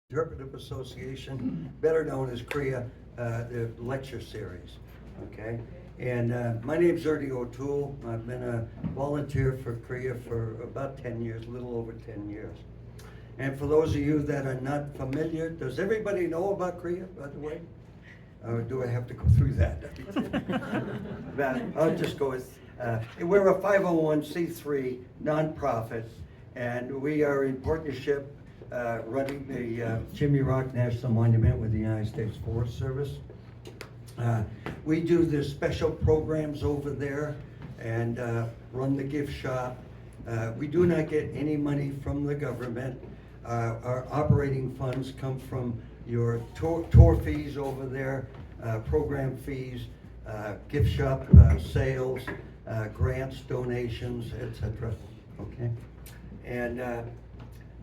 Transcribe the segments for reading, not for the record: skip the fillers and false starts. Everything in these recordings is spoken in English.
Interpretive Association, better known as CREA, the lecture series, okay? And my name's Ernie O'Toole. I've been a volunteer for CREA for about 10 years, a little over 10 years. And for those of you that are not familiar, does everybody know about CREA, by the way? Or do I have to go through that? I'll just go with, we're a 501c3 nonprofit, and we are in partnership running the Chimney Rock National Monument with the United States Forest Service. We do the special programs over there and run the gift shop. We do not get any money from the government. Our operating funds come from your tour fees over there, program fees, gift shop sales, grants, donations, etc. Okay, and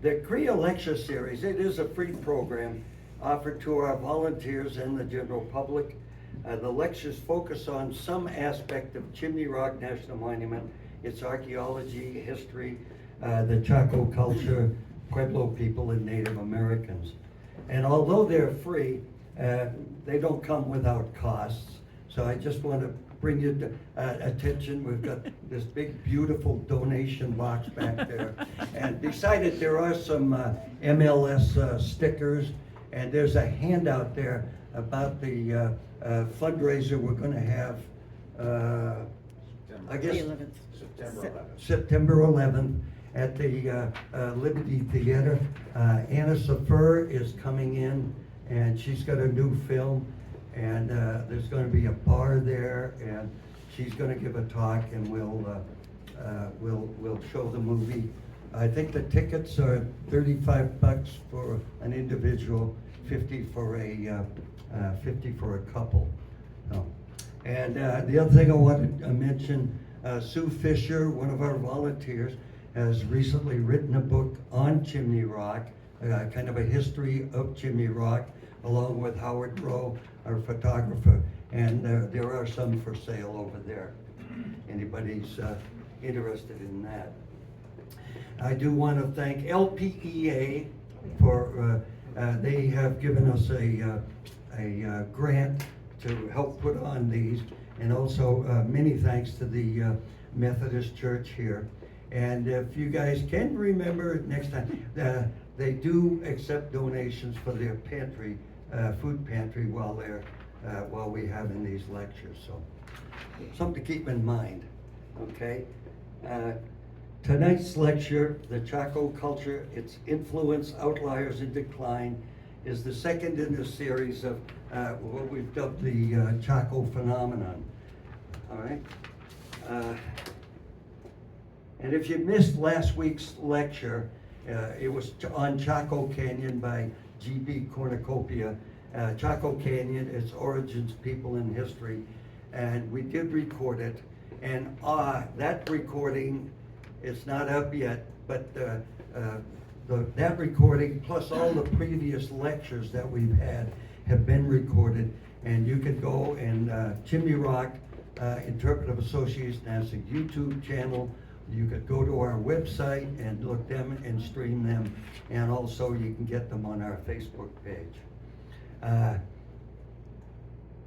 the CREA Lecture Series, it is a free program offered to our volunteers and the general public. The lectures focus on some aspect of Chimney Rock National Monument, its archaeology, history, the Chaco culture, Pueblo people, and Native Americans. And although they're free, they don't come without costs. So I just want to bring you to attention. We've got this big, beautiful donation box back there. And beside it, there are some MLS stickers, and there's a handout there about the fundraiser we're going to have, I guess, September 11th at the Liberty Theater. Anna Safer is coming in, and she's got a new film. And there's going to be a bar there, and she's going to give a talk, and we'll show the movie. I think the tickets are $35 for an individual, 50 for a couple. Oh. And the other thing I wanted to mention, Sue Fisher, one of our volunteers, has recently written a book on Chimney Rock, kind of a history of Chimney Rock, along with Howard Rowe, our photographer, and there are some for sale over there. Anybody's interested in that. I do want to thank LPEA for, they have given us a grant to help put on these, and also many thanks to the Methodist Church here. And if you guys can remember next time, they do accept donations for their pantry, food pantry while we have in these lectures. So something to keep in mind. Okay. Tonight's lecture, the Chaco Culture, its influence, outliers, and decline, is the second in the series of what we've dubbed the Chaco Phenomenon. All right. And if you missed last week's lecture, it was on Chaco Canyon by G.B. Cornucopia. Chaco Canyon, its origins, people, and history. And we did record it. And that recording, it's not up yet, but that recording plus all the previous lectures that we've had have been recorded. And you can go and Chimney Rock Interpretive Association has a YouTube channel. You could go to our website and look them and stream them, and also you can get them on our Facebook page.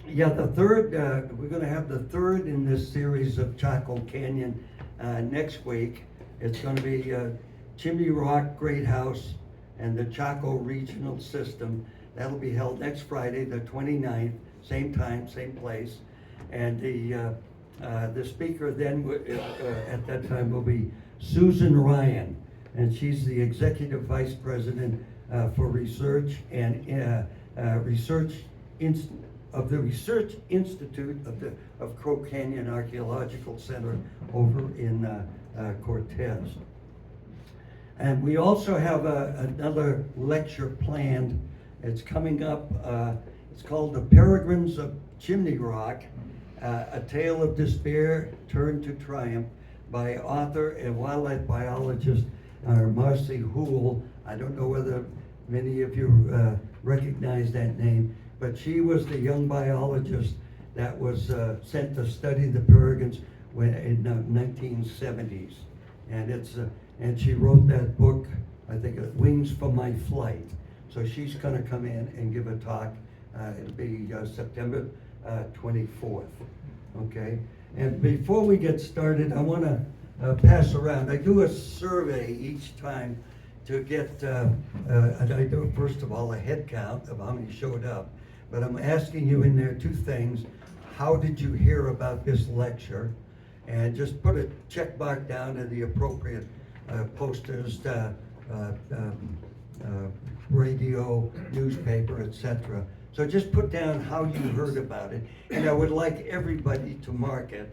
Yeah, the third, we're going to have the third in this series of Chaco Canyon next week. It's going to be Chimney Rock Great House and the Chaco Regional System. That'll be held next Friday, the 29th, same time, same place. And the speaker then at that time will be Susan Ryan, and she's the Executive Vice President for Research and Research of the Research Institute of Crow Canyon Archaeological Center over in Cortez. And we also have another lecture planned. It's coming up. It's called The Peregrines of Chimney Rock, A Tale of Despair Turned to Triumph, by author and wildlife biologist Marcy Houle. I don't know whether many of you recognize that name, but she was the young biologist that was sent to study the peregrines in the 1970s. And and she wrote that book, I think, Wings for My Flight. So she's gonna come in and give a talk. It'll be September 24th, okay? And before we get started, I wanna pass around. I do a survey each time to get, I do first of all a head count of how many showed up. But I'm asking you in there two things. How did you hear about this lecture? And just put a check mark down to the appropriate posters, radio, newspaper, etc. So just put down how you heard about it. And I would like everybody to mark it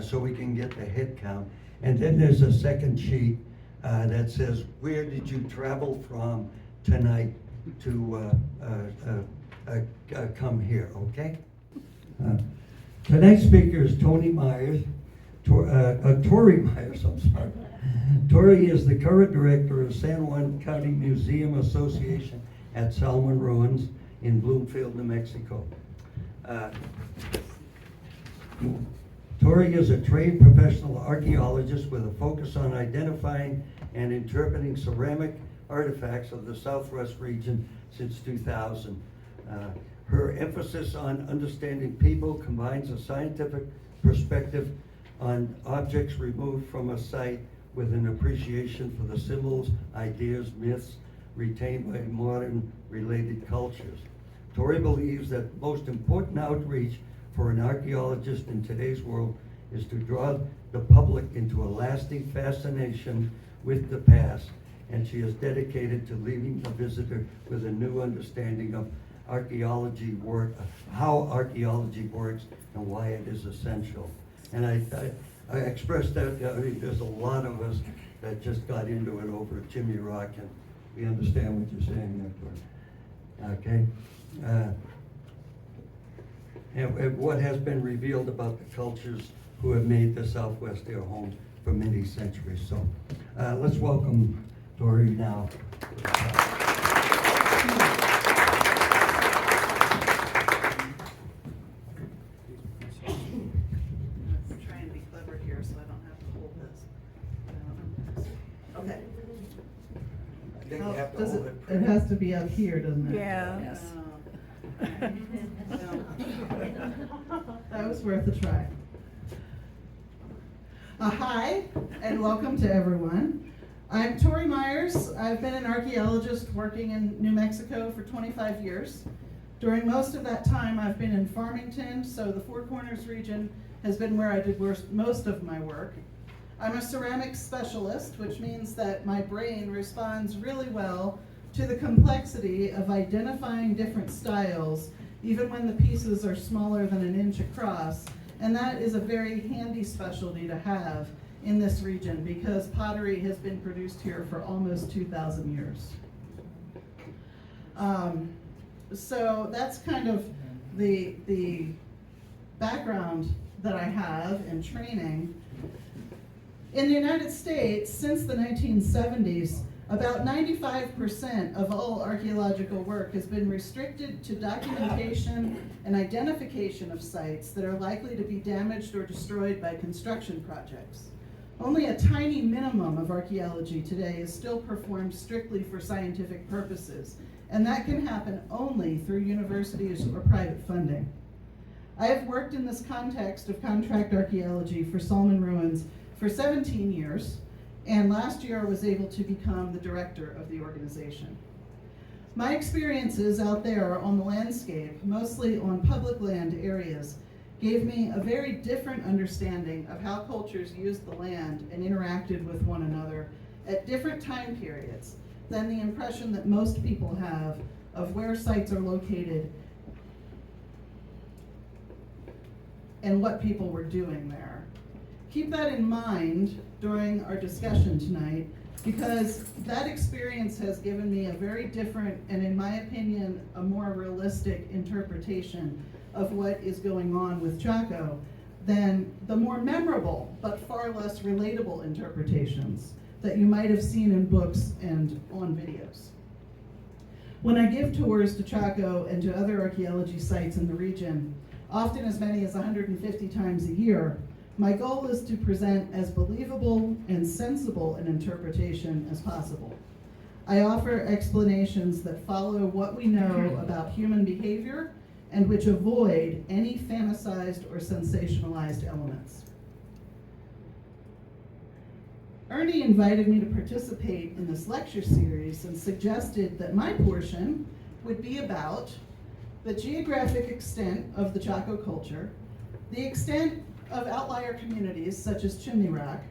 so we can get the head count. And then there's a second sheet that says, where did you travel from tonight to come here, okay? Tonight's speaker is Toni Myers, Tori Myers, I'm sorry. Tori is the current director of San Juan County Museum Association at Salmon Ruins in Bloomfield, New Mexico. Tori is a trained professional archaeologist with a focus on identifying and interpreting ceramic artifacts of the Southwest region since 2000. Her emphasis on understanding people combines a scientific perspective on objects removed from a site with an appreciation for the symbols, ideas, myths retained by modern related cultures. Tori believes that most important outreach for an archaeologist in today's world is to draw the public into a lasting fascination with the past, and she is dedicated to leaving the visitor with a new understanding of archaeology work, how archaeology works, and why it is essential. And I expressed that. There's a lot of us that just got into it over at Chimney Rock, and we understand what you're saying there. Okay. And what has been revealed about the cultures who have made the Southwest their home for many centuries. So let's welcome Tori now. It has to be up here, doesn't it? Yeah. Yes. That was worth a try. Hi, and welcome to everyone. I'm Tori Myers. I've been an archaeologist working in New Mexico for 25 years. During most of that time, I've been in Farmington, so the Four Corners region has been where I did most of my work. I'm a ceramics specialist, which means that my brain responds really well to the complexity of identifying different styles, even when the pieces are smaller than 1 inch across. And that is a very handy specialty to have in this region because pottery has been produced here for almost 2,000 years. So that's kind of the background that I have in training. In the United States, since the 1970s, about 95% of all archaeological work has been restricted to documentation and identification of sites that are likely to be damaged or destroyed by construction projects. Only a tiny minimum of archaeology today is still performed strictly for scientific purposes, and that can happen only through universities or private funding. I have worked in this context of contract archaeology for Salmon Ruins for 17 years, and last year I was able to become the director of the organization. My experiences out there on the landscape, mostly on public land areas, gave me a very different understanding of how cultures used the land and interacted with one another at different time periods than the impression that most people have of where sites are located and what people were doing there. Keep that in mind during our discussion tonight, because that experience has given me a very different, and in my opinion, a more realistic interpretation of what is going on with Chaco than the more memorable but far less relatable interpretations that you might have seen in books and on videos. When I give tours to Chaco and to other archaeology sites in the region, often as many as 150 times a year, my goal is to present as believable and sensible an interpretation as possible. I offer explanations that follow what we know about human behavior and which avoid any fantasized or sensationalized elements. Ernie invited me to participate in this lecture series and suggested that my portion would be about the geographic extent of the Chaco culture, the extent of outlier communities such as Chimney Rock,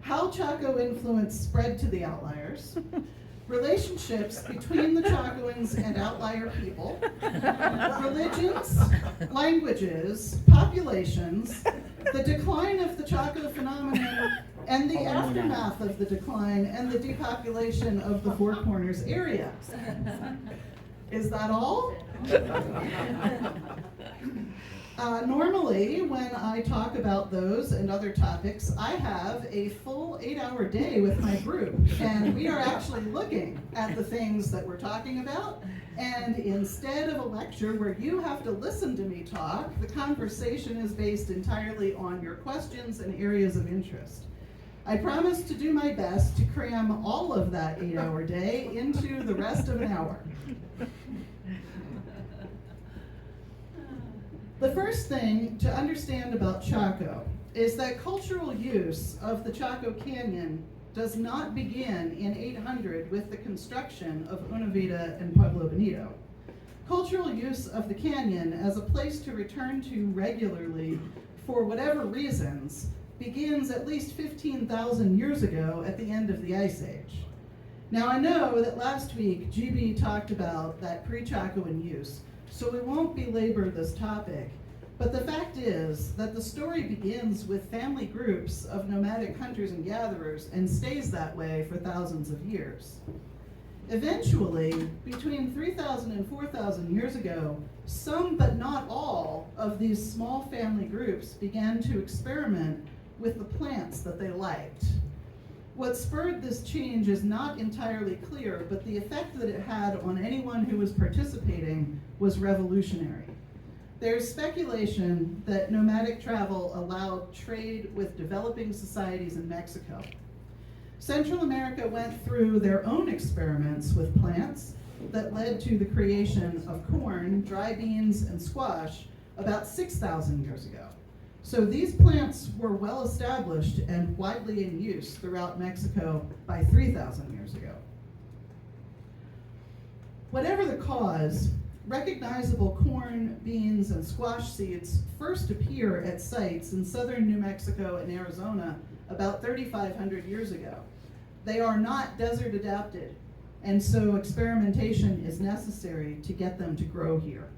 how Chaco influence spread to the outliers, relationships between the Chacoans and outlier people, religions, languages, populations, the decline of the Chaco phenomenon, and the aftermath of the decline and the depopulation of the Four Corners area. Is that all? Normally, when I talk about those and other topics, I have a full 8-hour day with my group, and we are actually looking at the things that we're talking about, and instead of a lecture where you have to listen to me talk, the conversation is based entirely on your questions and areas of interest. I promise to do my best to cram all of that 8-hour day into the rest of an hour. The first thing to understand about Chaco is that cultural use of the Chaco Canyon does not begin in 800 with the construction of Una Vida and Pueblo Bonito. Cultural use of the canyon as a place to return to regularly for whatever reasons begins at least 15,000 years ago at the end of the Ice Age. Now I know that last week GB talked about that pre-Chacoan use, so we won't belabor this topic, but the fact is that the story begins with family groups of nomadic hunters and gatherers and stays that way for thousands of years. Eventually, between 3,000 and 4,000 years ago, some but not all of these small family groups began to experiment with the plants that they liked. What spurred this change is not entirely clear, but the effect that it had on anyone who was participating was revolutionary. There's speculation that nomadic travel allowed trade with developing societies in Mexico. Central America went through their own experiments with plants that led to the creation of corn, dry beans, and squash about 6,000 years ago. So these plants were well established and widely in use throughout Mexico by 3,000 years ago. Whatever the cause, recognizable corn, beans, and squash seeds first appear at sites in southern New Mexico and Arizona about 3,500 years ago. They are not desert adapted, and so experimentation is necessary to get them to grow here.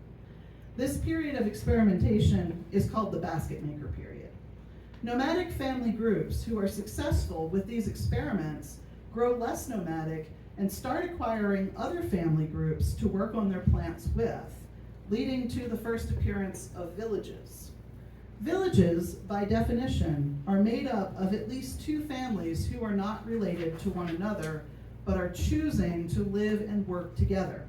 This period of experimentation is called the basket maker period. Nomadic family groups who are successful with these experiments grow less nomadic and start acquiring other family groups to work on their plants with, leading to the first appearance of villages. Villages, by definition, are made up of at least two families who are not related to one another, but are choosing to live and work together.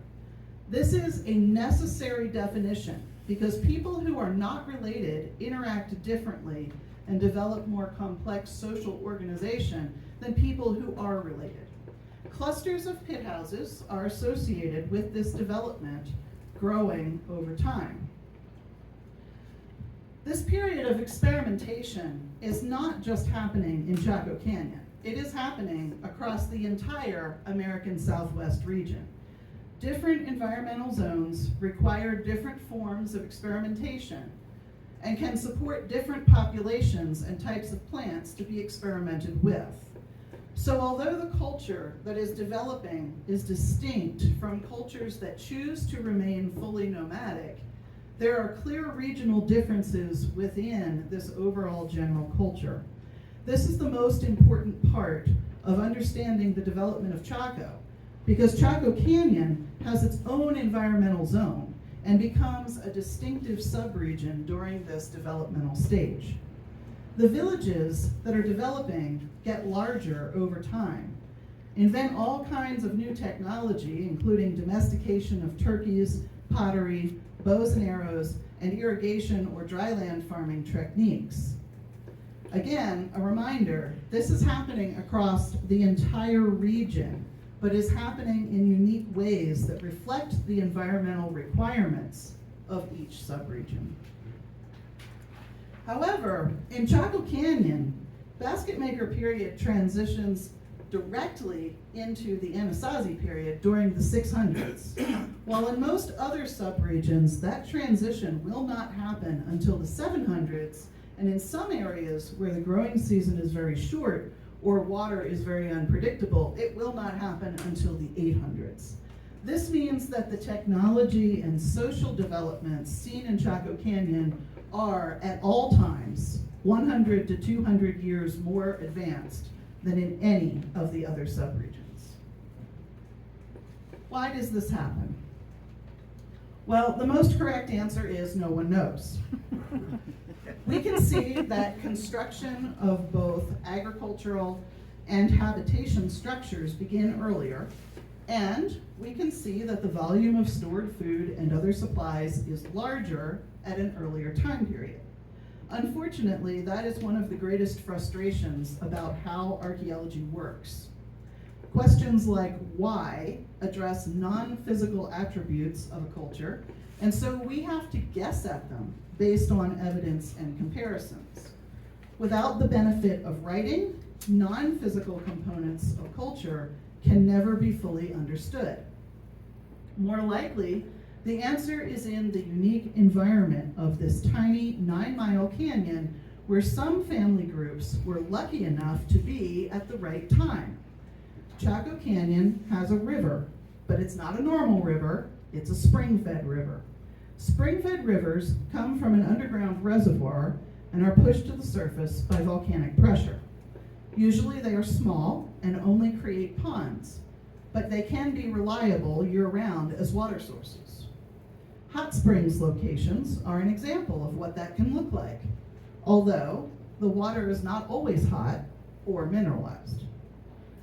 This is a necessary definition because people who are not related interact differently and develop more complex social organization than people who are related. Clusters of pit houses are associated with this development growing over time. This period of experimentation is not just happening in Chaco Canyon. It is happening across the entire American Southwest region. Different environmental zones require different forms of experimentation and can support different populations and types of plants to be experimented with. So although the culture that is developing is distinct from cultures that choose to remain fully nomadic, there are clear regional differences within this overall general culture. This is the most important part of understanding the development of Chaco, because Chaco Canyon has its own environmental zone and becomes a distinctive subregion during this developmental stage. The villages that are developing get larger over time, invent all kinds of new technology, including domestication of turkeys, pottery, bows and arrows, and irrigation or dryland farming techniques. Again, a reminder, this is happening across the entire region. but is happening in unique ways that reflect the environmental requirements of each subregion. However, in Chaco Canyon, basket maker period transitions directly into the Anasazi period during the 600s, while in most other subregions, that transition will not happen until the 700s, and in some areas where the growing season is very short or water is very unpredictable, it will not happen until the 800s. This means that the technology and social developments seen in Chaco Canyon are, at all times, 100 to 200 years more advanced than in any of the other subregions. Why does this happen? Well, the most correct answer is no one knows. We can see that construction of both agricultural and habitation structures begin earlier, and we can see that the volume of stored food and other supplies is larger at an earlier time period. Unfortunately, that is one of the greatest frustrations about how archaeology works. Questions like why address non-physical attributes of a culture, and so we have to guess at them based on evidence and comparisons. Without the benefit of writing, non-physical components of culture can never be fully understood. More likely, the answer is in the unique environment of this tiny 9-mile canyon where some family groups were lucky enough to be at the right time. Chaco Canyon has a river, but it's not a normal river, it's a spring-fed river. Spring-fed rivers come from an underground reservoir and are pushed to the surface by volcanic pressure. Usually they are small and only create ponds, but they can be reliable year-round as water sources. Hot springs locations are an example of what that can look like, although the water is not always hot or mineralized.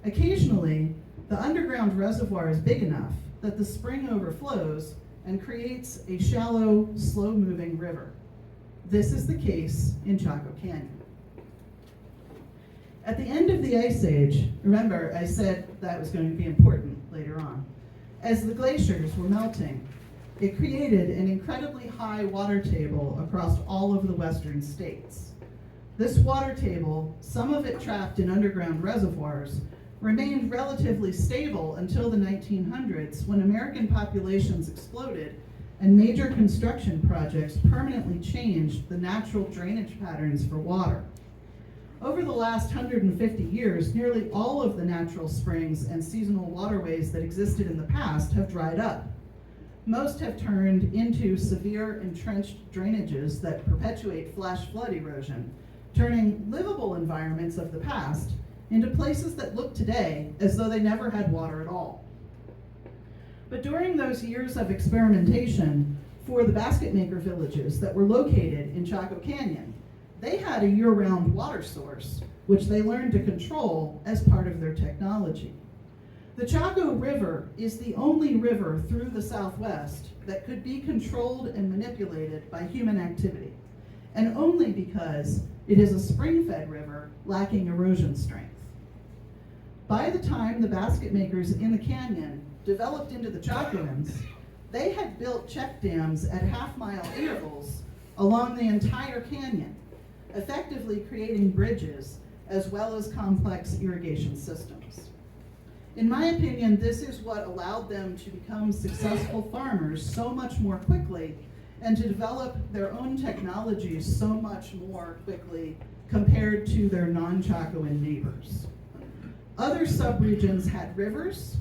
Occasionally, the underground reservoir is big enough that the spring overflows and creates a shallow, slow-moving river. This is the case in Chaco Canyon. At the end of the Ice Age, remember I said that was going to be important later on, as the glaciers were melting, it created an incredibly high water table across all of the western states. This water table, some of it trapped in underground reservoirs, remained relatively stable until the 1900s when American populations exploded and major construction projects permanently changed the natural drainage patterns for water. Over the last 150 years, nearly all of the natural springs and seasonal waterways that existed in the past have dried up. Most have turned into severe entrenched drainages that perpetuate flash flood erosion, turning livable environments of the past into places that look today as though they never had water at all. But during those years of experimentation for the basket maker villages that were located in Chaco Canyon, they had a year-round water source, which they learned to control as part of their technology. The Chaco River is the only river through the Southwest that could be controlled and manipulated by human activity, and only because it is a spring-fed river lacking erosion strength. By the time the basket makers in the canyon developed into the Chacoans, they had built check dams at half-mile intervals along the entire canyon, effectively creating bridges as well as complex irrigation systems. In my opinion, this is what allowed them to become successful farmers so much more quickly and to develop their own technologies so much more quickly compared to their non-Chacoan neighbors. Other subregions had rivers,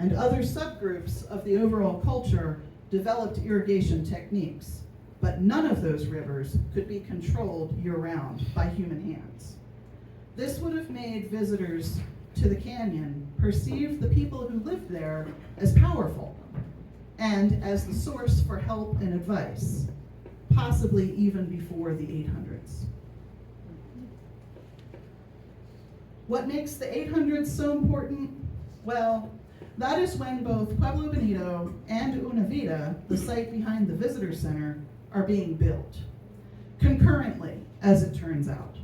and other subgroups of the overall culture developed irrigation techniques, but none of those rivers could be controlled year-round by human hands. This would have made visitors to the canyon perceive the people who lived there as powerful and as the source for help and advice, possibly even before the 800s. What makes the 800s so important? Well, that is when both Pueblo Bonito and Una Vida, the site behind the visitor center, are being built, concurrently, as it turns out.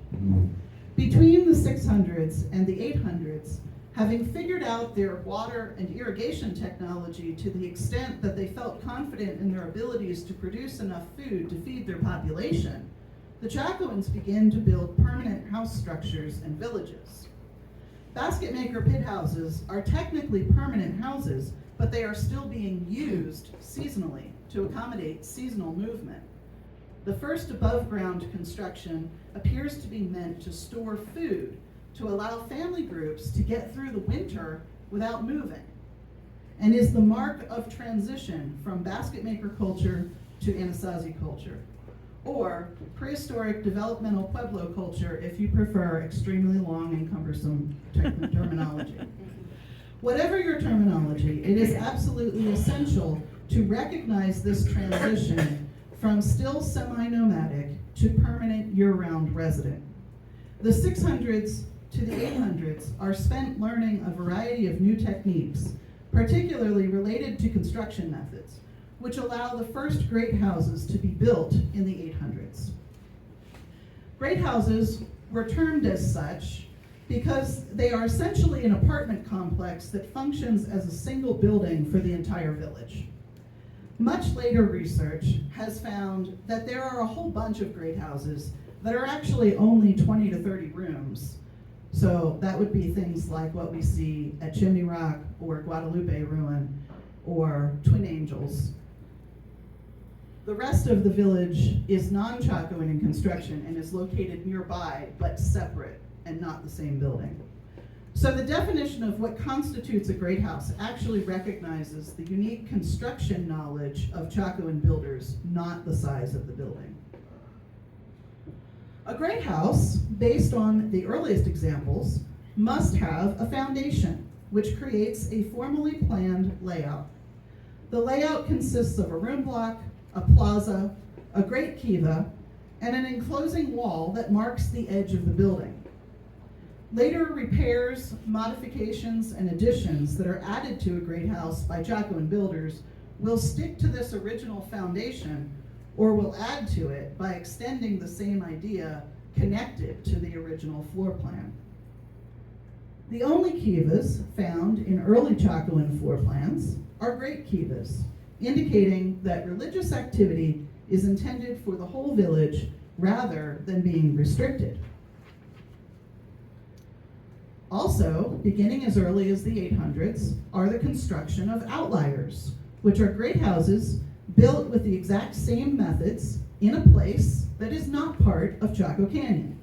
Between the 600s and the 800s, Having figured out their water and irrigation technology to the extent that they felt confident in their abilities to produce enough food to feed their population, the Chacoans began to build permanent house structures and villages. Basket maker pit houses are technically permanent houses, but they are still being used seasonally to accommodate seasonal movement. The first above-ground construction appears to be meant to store food, to allow family groups to get through the winter without moving, and is the mark of transition from basket maker culture to Anasazi culture, or prehistoric developmental Pueblo culture if you prefer extremely long and cumbersome terminology. Whatever your terminology, it is absolutely essential to recognize this transition from still semi-nomadic to permanent year-round resident. The 600s to the 800s are spent learning a variety of new techniques, particularly related to construction methods, which allow the first great houses to be built in the 800s. Great houses were termed as such because they are essentially an apartment complex that functions as a single building for the entire village. Much later research has found that there are a whole bunch of great houses that are actually only 20 to 30 rooms. So that would be things like what we see at Chimney Rock or Guadalupe Ruin or Twin Angels. The rest of the village is non-Chacoan in construction and is located nearby but separate and not the same building. So the definition of what constitutes a great house actually recognizes the unique construction knowledge of Chacoan builders, not the size of the building. A great house, based on the earliest examples, must have a foundation, which creates a formally planned layout. The layout consists of a room block, a plaza, a great kiva, and an enclosing wall that marks the edge of the building. Later repairs, modifications, and additions that are added to a great house by Chacoan builders will stick to this original foundation or will add to it by extending the same idea connected to the original floor plan. The only kivas found in early Chacoan floor plans are great kivas, indicating that religious activity is intended for the whole village rather than being restricted. Also, beginning as early as the 800s, are the construction of outliers, which are great houses built with the exact same methods in a place that is not part of Chaco Canyon.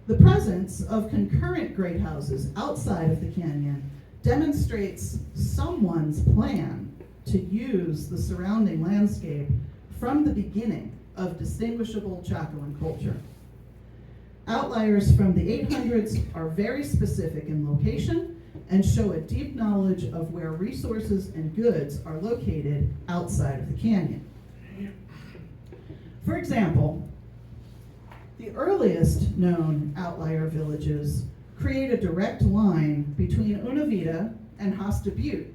The presence of concurrent great houses outside of the canyon demonstrates someone's plan to use the surrounding landscape from the beginning of distinguishable Chacoan culture. Outliers from the 800s are very specific in location and show a deep knowledge of where resources and goods are located outside of the canyon. For example, the earliest known outlier villages create a direct line between Una Vida and Hasta Butte,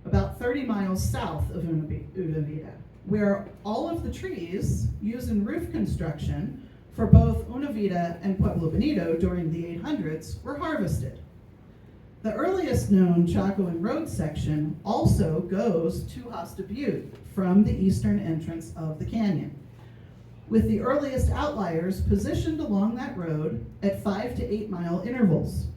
about 30 miles south of Una Vida, where all of the trees used in roof construction for both Una Vida and Pueblo Bonito during the 800s were harvested. The earliest known Chacoan road section also goes to Hasta Butte from the eastern entrance of the canyon, with the earliest outliers positioned along that road at 5 to 8 mile intervals.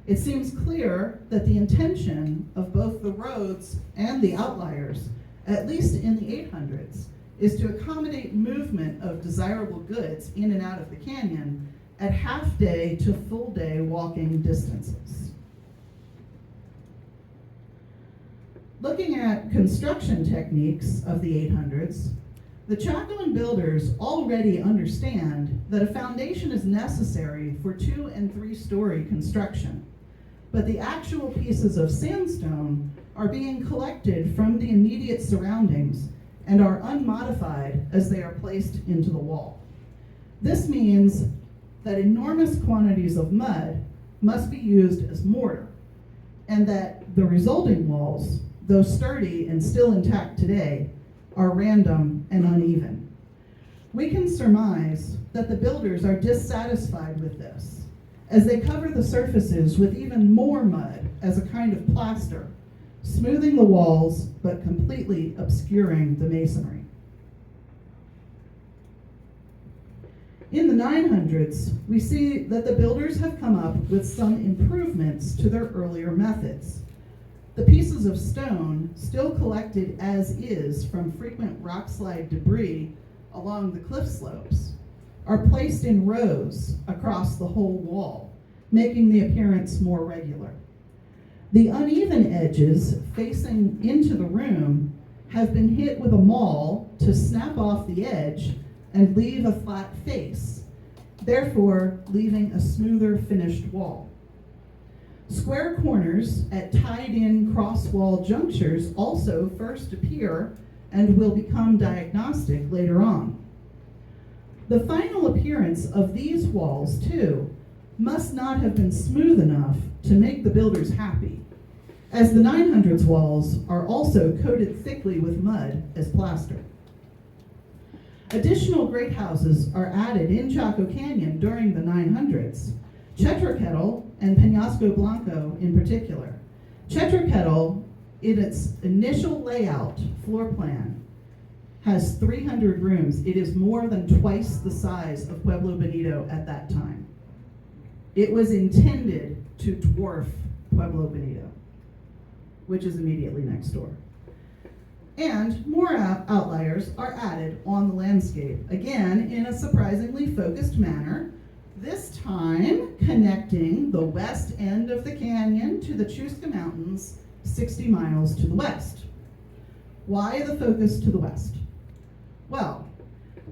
It seems clear that the intention of both the roads and the outliers, at least in the 800s, is to accommodate movement of desirable goods in and out of the canyon at half-day to full-day walking distances. Looking at construction techniques of the 800s, the Chacoan builders already understand that a foundation is necessary for 2- and 3-story construction, but the actual pieces of sandstone are being collected from the immediate surroundings and are unmodified as they are placed into the wall. This means that enormous quantities of mud must be used as mortar, and that the resulting walls, though sturdy and still intact today, are random and uneven. We can surmise that the builders are dissatisfied with this as they cover the surfaces with even more mud as a kind of plaster, smoothing the walls but completely obscuring the masonry. In the 900s, we see that the builders have come up with some improvements to their earlier methods. The pieces of stone, still collected as is from frequent rockslide debris along the cliff slopes, are placed in rows across the whole wall, making the appearance more regular. The uneven edges facing into the room have been hit with a maul to snap off the edge and leave a flat face, therefore leaving a smoother finished wall. Square corners at tied-in cross-wall junctures also first appear and will become diagnostic later on. The final appearance of these walls, too, must not have been smooth enough to make the builders happy, as the 900s walls are also coated thickly with mud as plaster. Additional great houses are added in Chaco Canyon during the 900s, Chetroketal and Penasco Blanco in particular. Chetroketal, in its initial layout floor plan, has 300 rooms. It is more than twice the size of Pueblo Bonito at that time. It was intended to dwarf Pueblo Bonito, which is immediately next door. And more outliers are added on the landscape, again in a surprisingly focused manner, this time connecting the west end of the canyon to the Chusca Mountains 60 miles to the west. Why the focus to the west? Well,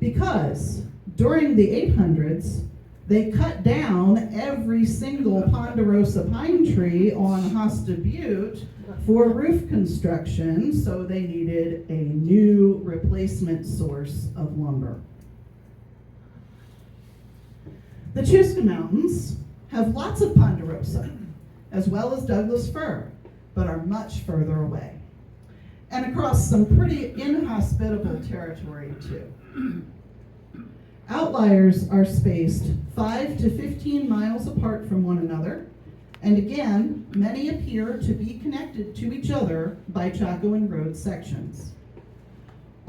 because during the 800s, they cut down every single ponderosa pine tree on Hosta Butte for roof construction, so they needed a new replacement source of lumber. The Chusca Mountains have lots of ponderosa, as well as Douglas fir, but are much further away, and across some pretty inhospitable territory, too. Outliers are spaced 5 to 15 miles apart from one another, and again, many appear to be connected to each other by Chacoan road sections.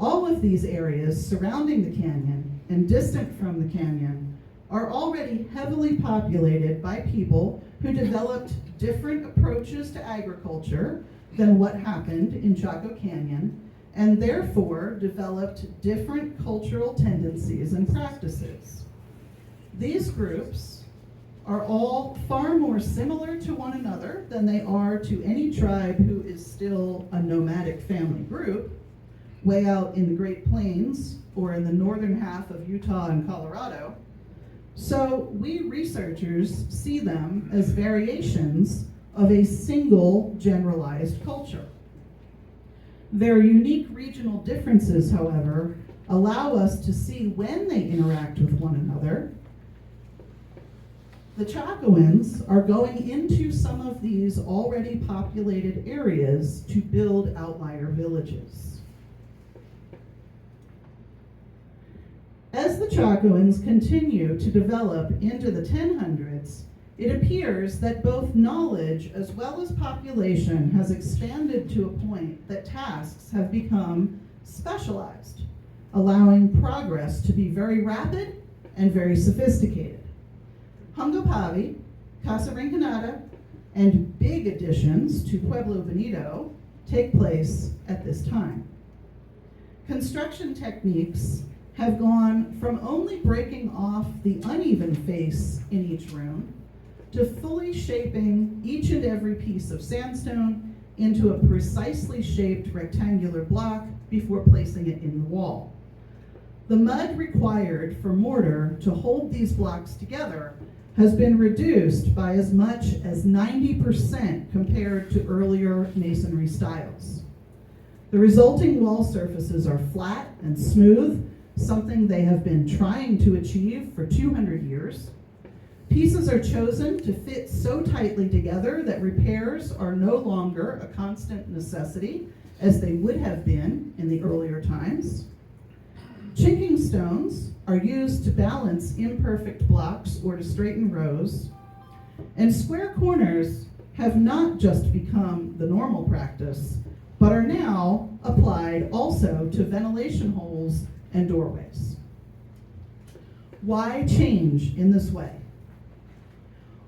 All of these areas surrounding the canyon and distant from the canyon are already heavily populated by people who developed different approaches to agriculture than what happened in Chaco Canyon, and therefore developed different cultural tendencies and practices. These groups are all far more similar to one another than they are to any tribe who is still a nomadic family group, way out in the Great Plains or in the northern half of Utah and Colorado. So we researchers see them as variations of a single generalized culture. Their unique regional differences, however, allow us to see when they interact with one another. The Chacoans are going into some of these already populated areas to build outlier villages. As the Chacoans continue to develop into the 1000s, it appears that both knowledge as well as population has expanded to a point that tasks have become specialized, allowing progress to be very rapid and very sophisticated. Hungopavi, Casa Rinconada, and big additions to Pueblo Bonito take place at this time. Construction techniques have gone from only breaking off the uneven face in each room to fully shaping each and every piece of sandstone into a precisely shaped rectangular block before placing it in the wall. The mud required for mortar to hold these blocks together has been reduced by as much as 90% compared to earlier masonry styles. The resulting wall surfaces are flat and smooth, something they have been trying to achieve for 200 years. Pieces are chosen to fit so tightly together that repairs are no longer a constant necessity, as they would have been in the earlier times. Chinking stones are used to balance imperfect blocks or to straighten rows. And square corners have not just become the normal practice, but are now applied also to ventilation holes and doorways. Why change in this way?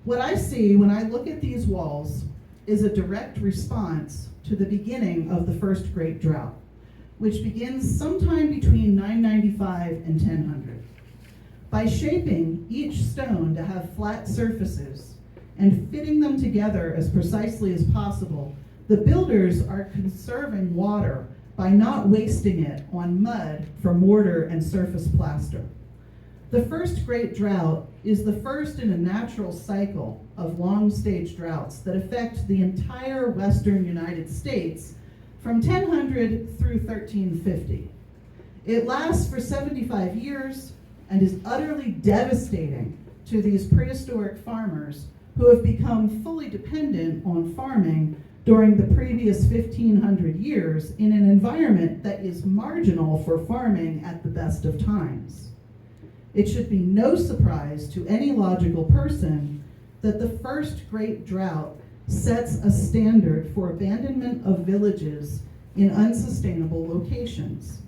What I see when I look at these walls is a direct response to the beginning of the first Great Drought, which begins sometime between 995 and 1000. By shaping each stone to have flat surfaces and fitting them together as precisely as possible, the builders are conserving water by not wasting it on mud for mortar and surface plaster. The first Great Drought is the first in a natural cycle of long-stage droughts that affect the entire western United States from 1000 through 1350. It lasts for 75 years and is utterly devastating to these prehistoric farmers who have become fully dependent on farming during the previous 1500 years in an environment that is marginal for farming at the best of times. It should be no surprise to any logical person that the first Great Drought sets a standard for abandonment of villages in unsustainable locations,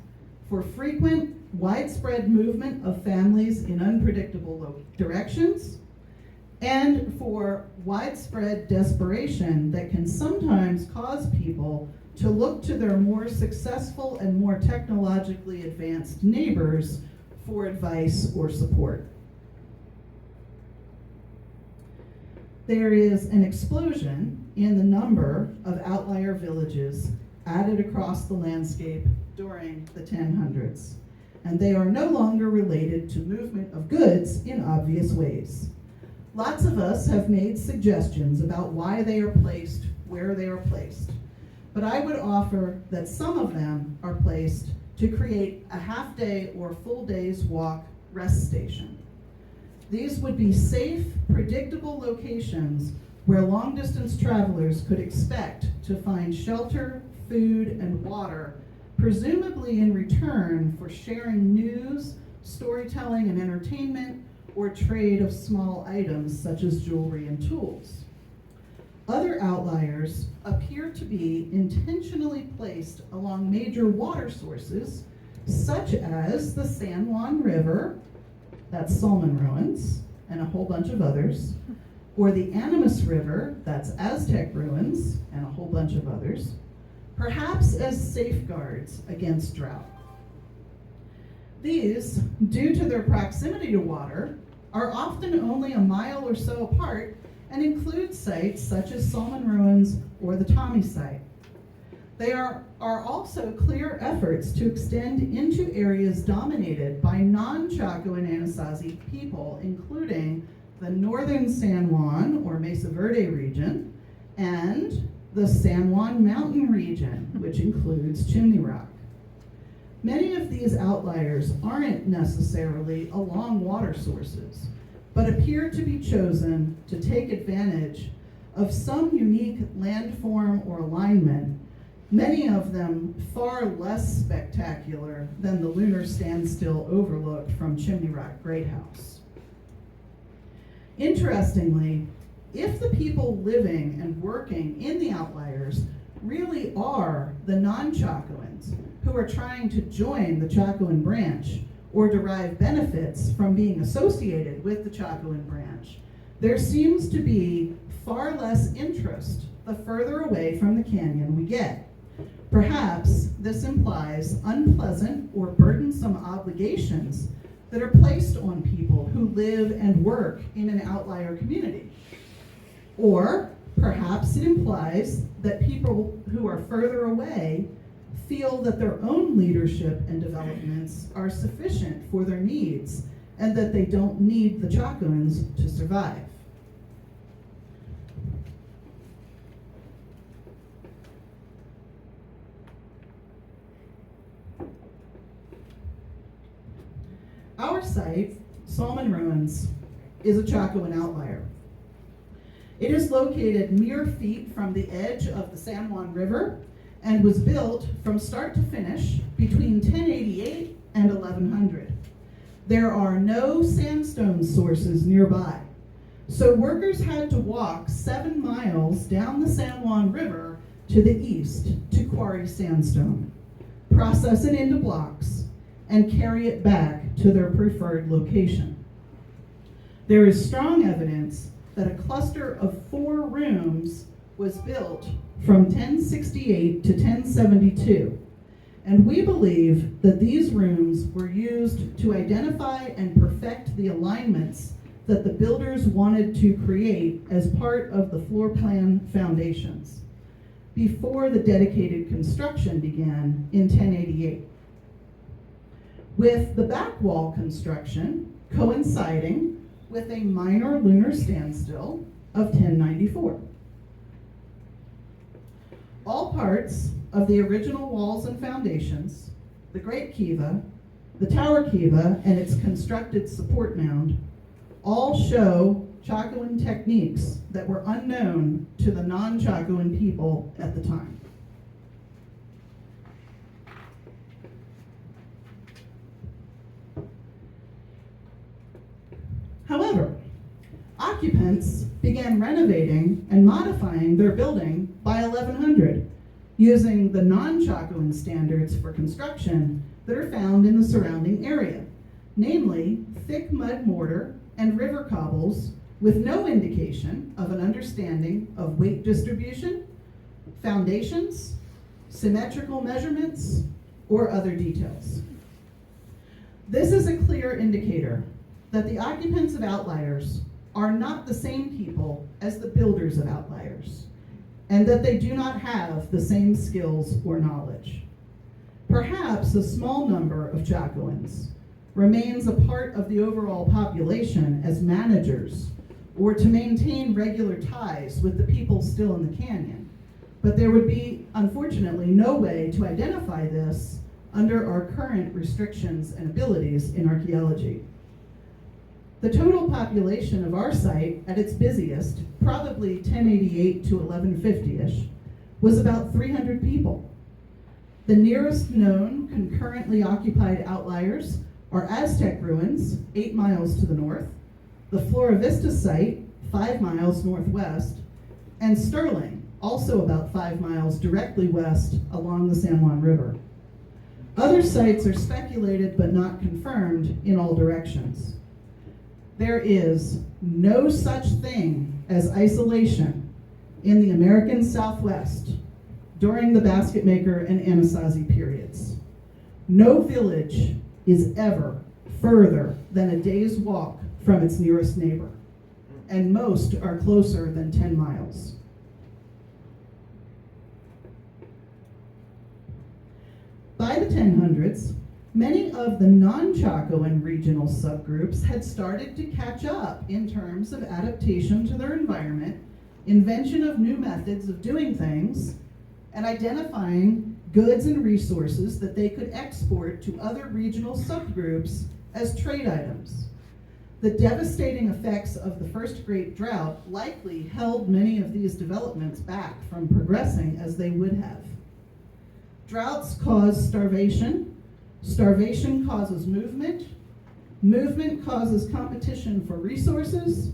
for frequent, widespread movement of families in unpredictable directions, and for widespread desperation that can sometimes cause people to look to their more successful and more technologically advanced neighbors for advice or support. There is an explosion in the number of outlier villages added across the landscape during the 1000s, and they are no longer related to movement of goods in obvious ways. Lots of us have made suggestions about why they are placed where they are placed, but I would offer that some of them are placed to create a half-day or full day's walk rest station. These would be safe, predictable locations where long-distance travelers could expect to find shelter, food, and water, presumably in return for sharing news, storytelling, and entertainment, or trade of small items such as jewelry and tools. Other outliers appear to be intentionally placed along major water sources, such as the San Juan River, that's Salmon Ruins, and a whole bunch of others, or the Animas River, that's Aztec ruins, and a whole bunch of others, perhaps as safeguards against drought. These, due to their proximity to water, are often only a mile or so apart and include sites such as Salmon Ruins or the Toni site. They are also clear efforts to extend into areas dominated by non-Chaco and Anasazi people, including the northern San Juan or Mesa Verde region and the San Juan Mountain region, which includes Chimney Rock. Many of these outliers aren't necessarily along water sources, but appear to be chosen to take advantage of some unique landform or alignment, many of them far less spectacular than the lunar standstill overlook from Chimney Rock Great House. Interestingly, if the people living and working in the outliers really are the non-Chacoans who are trying to join the Chacoan branch or derive benefits from being associated with the Chacoan branch, there seems to be far less interest the further away from the canyon we get. Perhaps this implies unpleasant or burdensome obligations that are placed on people who live and work in an outlier community. Or perhaps it implies that people who are further away feel that their own leadership and developments are sufficient for their needs and that they don't need the Chacoans to survive. Our site, Salmon Ruins, is a Chacoan outlier. It is located mere feet from the edge of the San Juan River and was built from start to finish between 1088 and 1100. There are no sandstone sources nearby, So workers had to walk 7 miles down the San Juan River to the east to quarry sandstone, process it into blocks, and carry it back to their preferred location. There is strong evidence that a cluster of 4 rooms was built from 1068 to 1072, and we believe that these rooms were used to identify and perfect the alignments that the builders wanted to create as part of the floor plan foundations before the dedicated construction began in 1088. With the back wall construction coinciding with a minor lunar standstill of 1094. All parts of the original walls and foundations, the Great Kiva, the Tower Kiva, and its constructed support mound, all show Chacoan techniques that were unknown to the non-Chacoan people at the time. However, occupants began renovating and modifying their building by 1100, using the non-Chacoan standards for construction that are found in the surrounding area, namely thick mud mortar and river cobbles with no indication of an understanding of weight distribution, foundations, symmetrical measurements, or other details. This is a clear indicator that the occupants of outliers are not the same people as the builders of outliers, and that they do not have the same skills or knowledge. Perhaps a small number of Chacoans remains a part of the overall population as managers or to maintain regular ties with the people still in the canyon, but there would be, unfortunately, no way to identify this under our current restrictions and abilities in archaeology. The total population of our site at its busiest, probably 1088 to 1150-ish, was about 300 people. The nearest known concurrently occupied outliers are Aztec ruins, 8 miles to the north, the Flora Vista site, 5 miles northwest, and Sterling, also about 5 miles directly west along the San Juan River. Other sites are speculated but not confirmed in all directions. There is no such thing as isolation in the American Southwest during the Basket Maker and Anasazi periods. No village is ever further than a day's walk from its nearest neighbor, and most are closer than 10 miles. By the 1000s, many of the non-Chacoan regional subgroups had started to catch up in terms of adaptation to their environment, invention of new methods of doing things, and identifying goods and resources that they could export to other regional subgroups as trade items. The devastating effects of the first great drought likely held many of these developments back from progressing as they would have. Droughts cause starvation. Starvation causes movement. Movement causes competition for resources.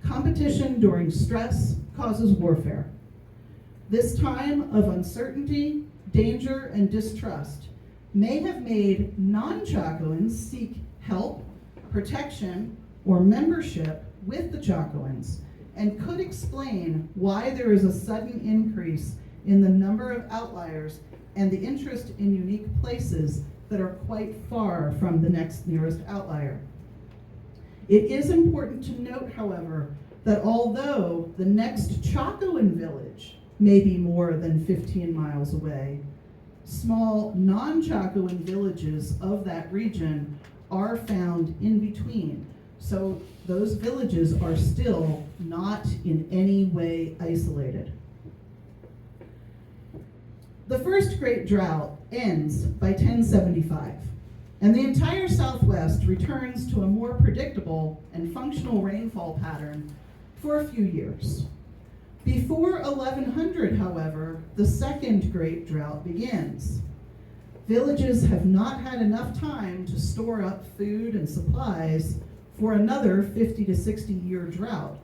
Competition during stress causes warfare. This time of uncertainty, danger, and distrust may have made non-Chacoans seek help, protection, or membership with the Chacoans, and could explain why there is a sudden increase in the number of outliers and the interest in unique places that are quite far from the next nearest outlier. It is important to note, however, that although the next Chacoan village may be more than 15 miles away, small non-Chacoan villages of that region are found in between. So those villages are still not in any way isolated. The first great drought ends by 1075, and the entire Southwest returns to a more predictable and functional rainfall pattern for a few years. Before 1100, however, the second great drought begins. Villages have not had enough time to store up food and supplies for another 50 to 60 year drought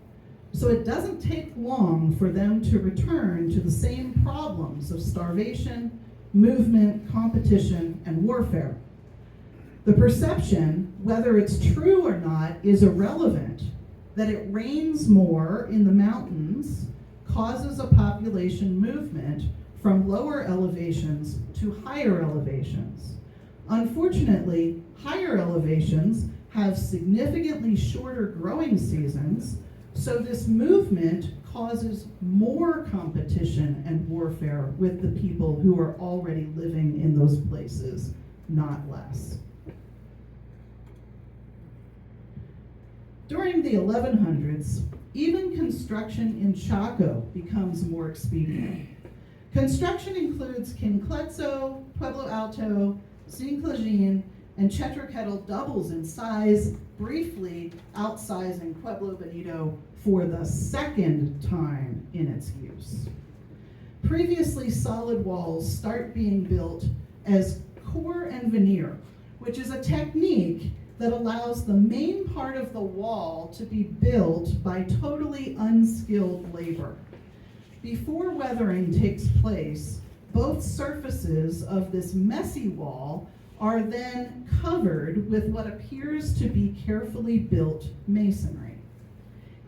So it doesn't take long for them to return to the same problems of starvation, movement, competition, and warfare. The perception, whether it's true or not, is irrelevant. That it rains more in the mountains causes a population movement from lower elevations to higher elevations. Unfortunately, higher elevations have significantly shorter growing seasons, so this movement causes more competition and warfare with the people who are already living in those places, not less. During the 1100s, even construction in Chaco becomes more expedient. Construction includes Quincletso, Pueblo Alto, Sinclagin, and Chetroketle doubles in size, briefly outsizing Pueblo Bonito for the second time in its use. Previously solid walls start being built as core and veneer, which is a technique that allows the main part of the wall to be built by totally unskilled labor. Before weathering takes place, both surfaces of this messy wall are then covered with what appears to be carefully built masonry.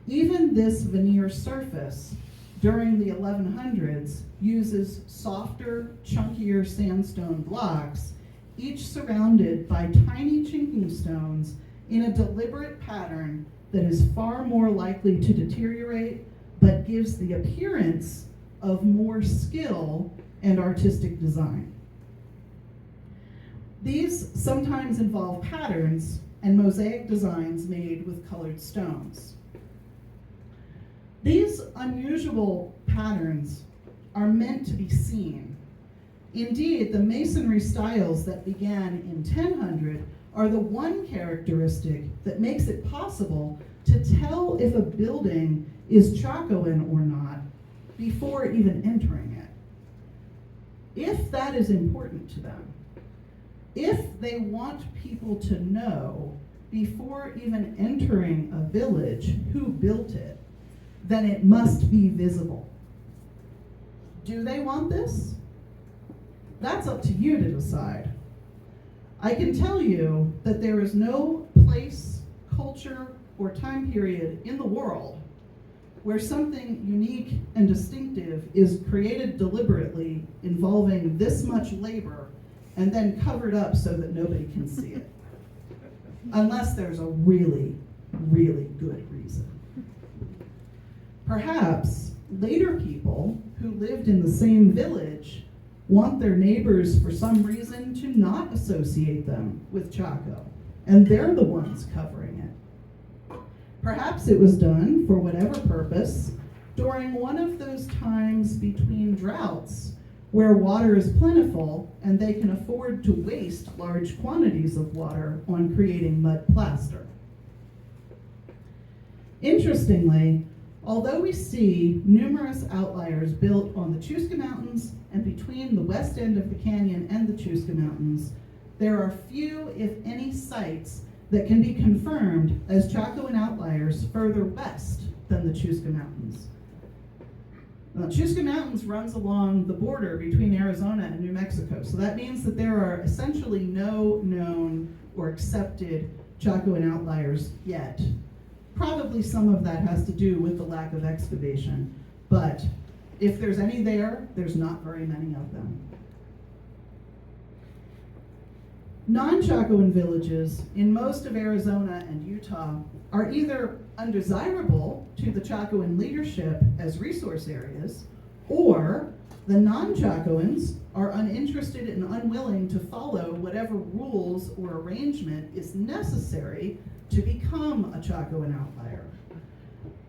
Even this veneer surface during the 1100s uses softer, chunkier sandstone blocks, each surrounded by tiny chinking stones in a deliberate pattern that is far more likely to deteriorate, but gives the appearance of more skill and artistic design. These sometimes involve patterns and mosaic designs made with colored stones. These unusual patterns are meant to be seen. Indeed, the masonry styles that began in 1000 are the one characteristic that makes it possible to tell if a building is Chacoan or not before even entering it. If that is important to them, if they want people to know before even entering a village who built it, then it must be visible. Do they want this? That's up to you to decide. I can tell you that there is no place, culture, or time period in the world where something unique and distinctive is created deliberately involving this much labor and then covered up so that nobody can see it. Unless there's a really, really good reason. Perhaps later people who lived in the same village want their neighbors for some reason to not associate them with Chaco, and they're the ones covering it. Perhaps it was done for whatever purpose during one of those times between droughts where water is plentiful and they can afford to waste large quantities of water on creating mud plaster. Interestingly, although we see numerous outliers built on the Chusca Mountains and between the west end of the canyon and the Chusca Mountains, there are few, if any, sites that can be confirmed as Chacoan outliers further west than the Chusca Mountains. The Chusca Mountains runs along the border between Arizona and New Mexico, so that means that there are essentially no known or accepted Chacoan outliers yet. Probably some of that has to do with the lack of excavation, but if there's any there, there's not very many of them. Non-Chacoan villages in most of Arizona and Utah are either undesirable to the Chacoan leadership as resource areas, or the non-Chacoans are uninterested and unwilling to follow whatever rules or arrangement is necessary to become a Chacoan outlier.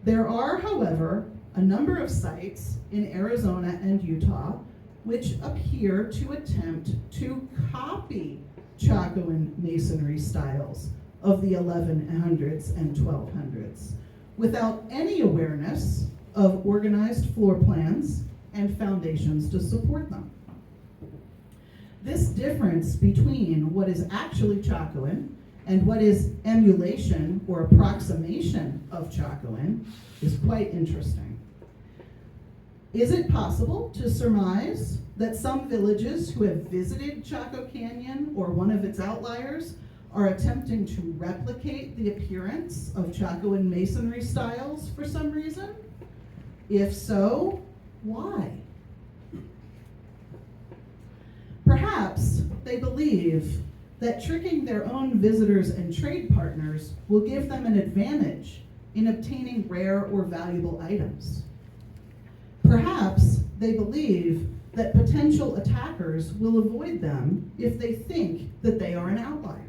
There are, however, a number of sites in Arizona and Utah which appear to attempt to copy Chacoan masonry styles of the 1100s and 1200s without any awareness of organized floor plans and foundations to support them. This difference between what is actually Chacoan and what is emulation or approximation of Chacoan is quite interesting. Is it possible to surmise that some villages who have visited Chaco Canyon or one of its outliers are attempting to replicate the appearance of Chacoan masonry styles for some reason? If so, why? Perhaps they believe that tricking their own visitors and trade partners will give them an advantage in obtaining rare or valuable items. Perhaps they believe that potential attackers will avoid them if they think that they are an outlier.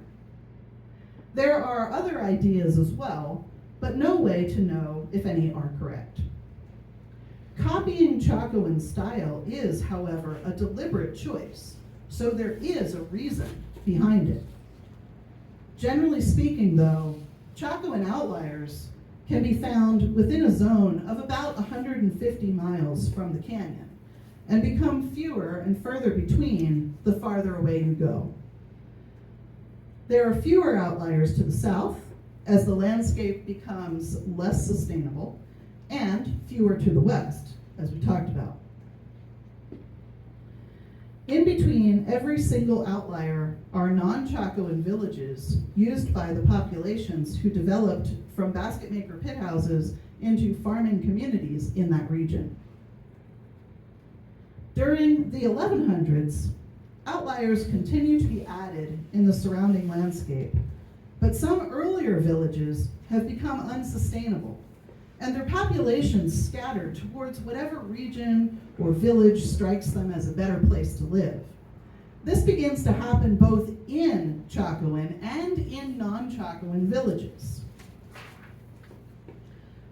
There are other ideas as well, but no way to know if any are correct. Copying Chacoan style is, however, a deliberate choice, so there is a reason behind it. Generally speaking, though, Chacoan outliers can be found within a zone of about 150 miles from the canyon and become fewer and further between the farther away you go. There are fewer outliers to the south as the landscape becomes less sustainable, and fewer to the west, as we talked about. In between every single outlier are non-Chacoan villages used by the populations who developed from basket maker pit houses into farming communities in that region. During the 1100s, outliers continued to be added in the surrounding landscape, but some earlier villages have become unsustainable, and their populations scattered towards whatever region or village strikes them as a better place to live. This begins to happen both in Chacoan and in non-Chacoan villages,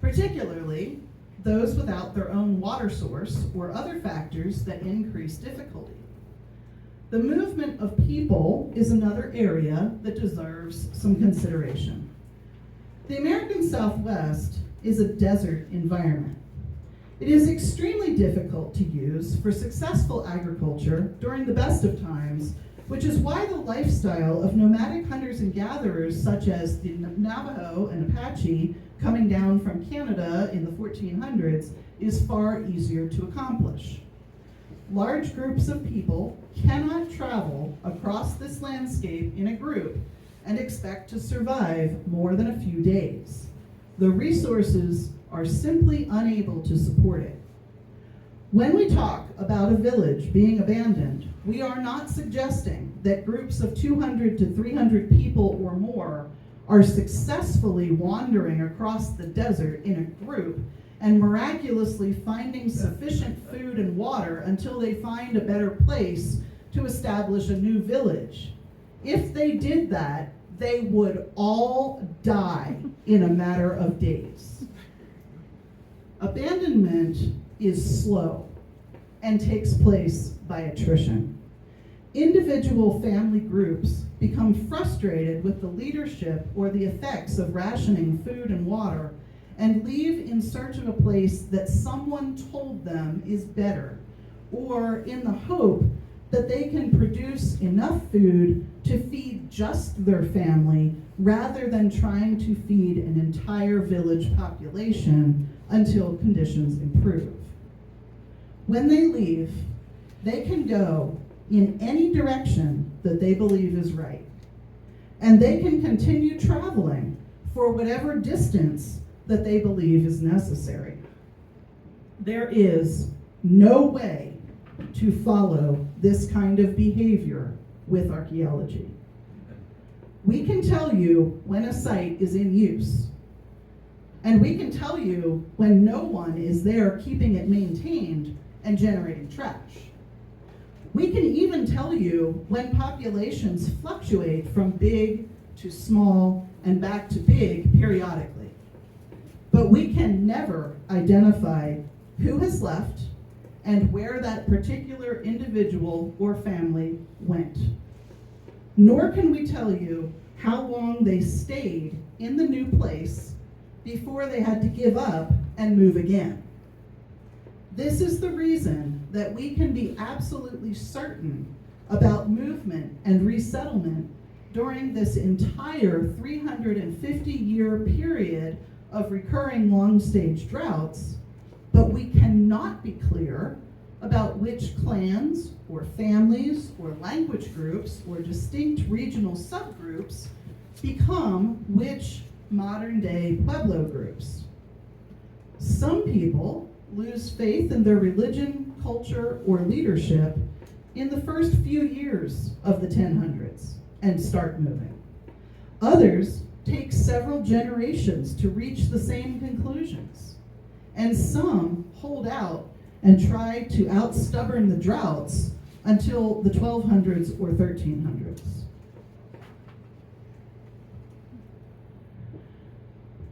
particularly those without their own water source or other factors that increase difficulty. The movement of people is another area that deserves some consideration. The American Southwest is a desert environment. It is extremely difficult to use for successful agriculture during the best of times, which is why the lifestyle of nomadic hunters and gatherers such as the Navajo and Apache coming down from Canada in the 1400s is far easier to accomplish. Large groups of people cannot travel across this landscape in a group and expect to survive more than a few days. The resources are simply unable to support it. When we talk about a village being abandoned, we are not suggesting that groups of 200 to 300 people or more are successfully wandering across the desert in a group and miraculously finding sufficient food and water until they find a better place to establish a new village. If they did that, they would all die in a matter of days. Abandonment is slow and takes place by attrition. Individual family groups become frustrated with the leadership or the effects of rationing food and water and leave in search of a place that someone told them is better, or in the hope that they can produce enough food to feed just their family rather than trying to feed an entire village population until conditions improve. When they leave, they can go in any direction that they believe is right, and they can continue traveling for whatever distance that they believe is necessary. There is no way to follow this kind of behavior with archaeology. We can tell you when a site is in use, and we can tell you when no one is there keeping it maintained and generating trash. We can even tell you when populations fluctuate from big to small and back to big periodically. But we can never identify who has left and where that particular individual or family went. Nor can we tell you how long they stayed in the new place before they had to give up and move again. This is the reason that we can be absolutely certain about movement and resettlement during this entire 350-year period of recurring long-stage droughts, but we cannot be clear about which clans or families or language groups or distinct regional subgroups become which modern-day Pueblo groups. Some people lose faith in their religion, culture, or leadership in the first few years of the 1000s and start moving. Others take several generations to reach the same conclusions. And some hold out and try to out-stubborn the droughts until the 1200s or 1300s.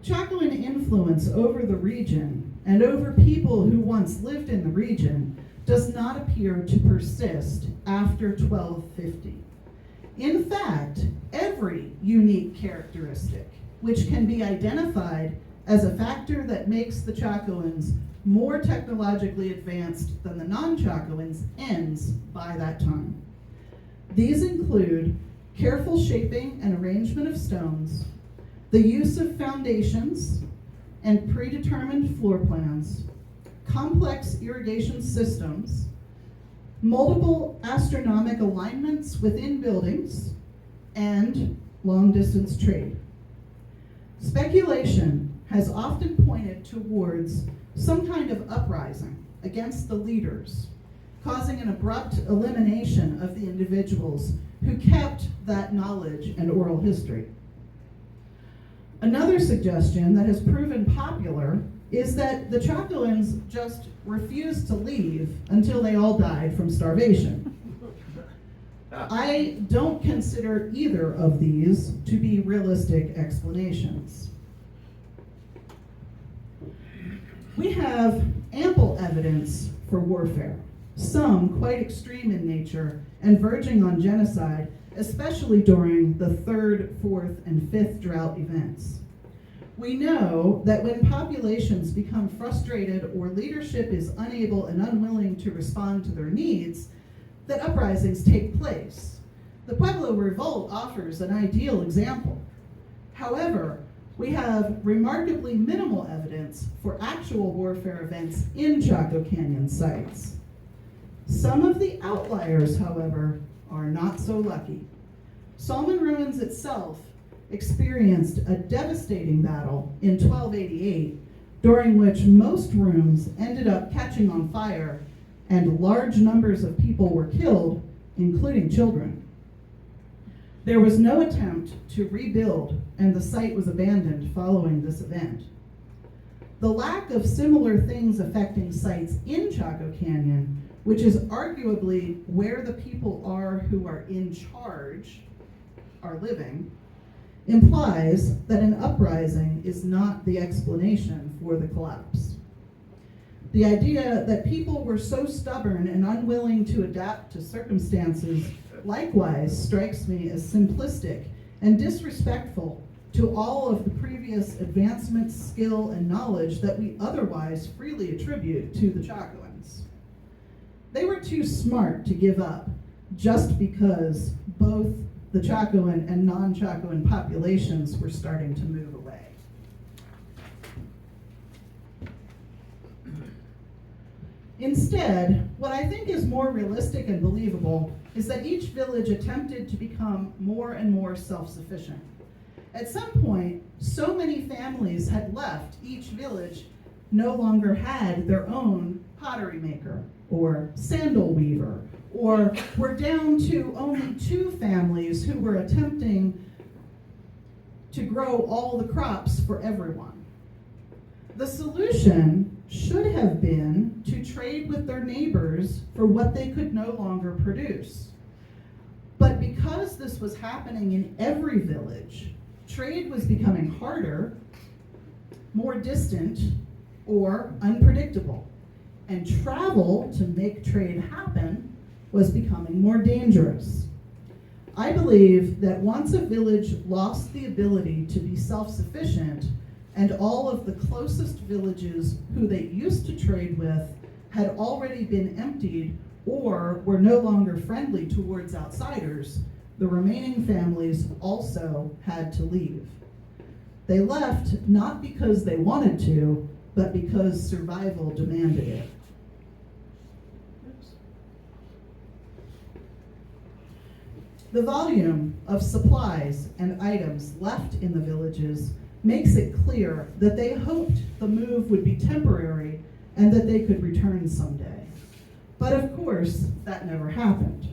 Chacoan influence over the region and over people who once lived in the region does not appear to persist after 1250. In fact, every unique characteristic, which can be identified as a factor that makes the Chacoans more technologically advanced than the non-Chacoans, ends by that time. These include careful shaping and arrangement of stones, the use of foundations and predetermined floor plans, complex irrigation systems, multiple astronomic alignments within buildings, and long-distance trade. Speculation has often pointed towards some kind of uprising against the leaders, causing an abrupt elimination of the individuals who kept that knowledge and oral history. Another suggestion that has proven popular is that the Chacoans just refused to leave until they all died from starvation. I don't consider either of these to be realistic explanations. We have ample evidence for warfare, some quite extreme in nature and verging on genocide, especially during the 3rd, 4th, and 5th drought events. We know that when populations become frustrated or leadership is unable and unwilling to respond to their needs, that uprisings take place. The Pueblo Revolt offers an ideal example. However, we have remarkably minimal evidence for actual warfare events in Chaco Canyon sites. Some of the outliers, however, are not so lucky. Salmon Ruins itself experienced a devastating battle in 1288, during which most rooms ended up catching on fire and large numbers of people were killed, including children. There was no attempt to rebuild, and the site was abandoned following this event. The lack of similar things affecting sites in Chaco Canyon, which is arguably where the people are who are in charge are living, implies that an uprising is not the explanation for the collapse. The idea that people were so stubborn and unwilling to adapt to circumstances likewise strikes me as simplistic and disrespectful to all of the previous advancements, skill, and knowledge that we otherwise freely attribute to the Chacoans. They were too smart to give up just because both the Chacoan and non-Chacoan populations were starting to move away. Instead, what I think is more realistic and believable is that each village attempted to become more and more self-sufficient. At some point, so many families had left each village no longer had their own pottery maker or sandal weaver, or were down to only 2 families who were attempting to grow all the crops for everyone. The solution should have been to trade with their neighbors for what they could no longer produce. But because this was happening in every village, trade was becoming harder, more distant, or unpredictable. And travel to make trade happen was becoming more dangerous. I believe that once a village lost the ability to be self-sufficient, and all of the closest villages who they used to trade with had already been emptied or were no longer friendly towards outsiders, the remaining families also had to leave. They left not because they wanted to, but because survival demanded it. The volume of supplies and items left in the villages makes it clear that they hoped the move would be temporary and that they could return someday. But of course, that never happened.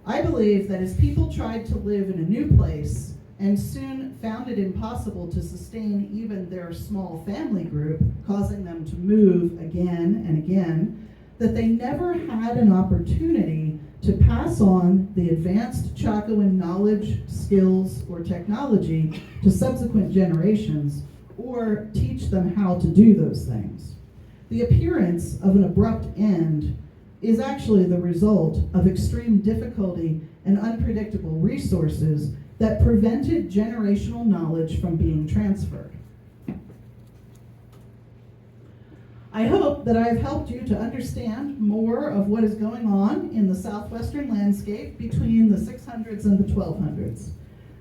I believe that as people tried to live in a new place and soon found it impossible to sustain even their small family group, causing them to move again and again, that they never had an opportunity to pass on the advanced Chacoan knowledge, skills, or technology to subsequent generations, or teach them how to do those things. The appearance of an abrupt end is actually the result of extreme difficulty and unpredictable resources that prevented generational knowledge from being transferred. I hope that I have helped you to understand more of what is going on in the southwestern landscape between the 600s and the 1200s.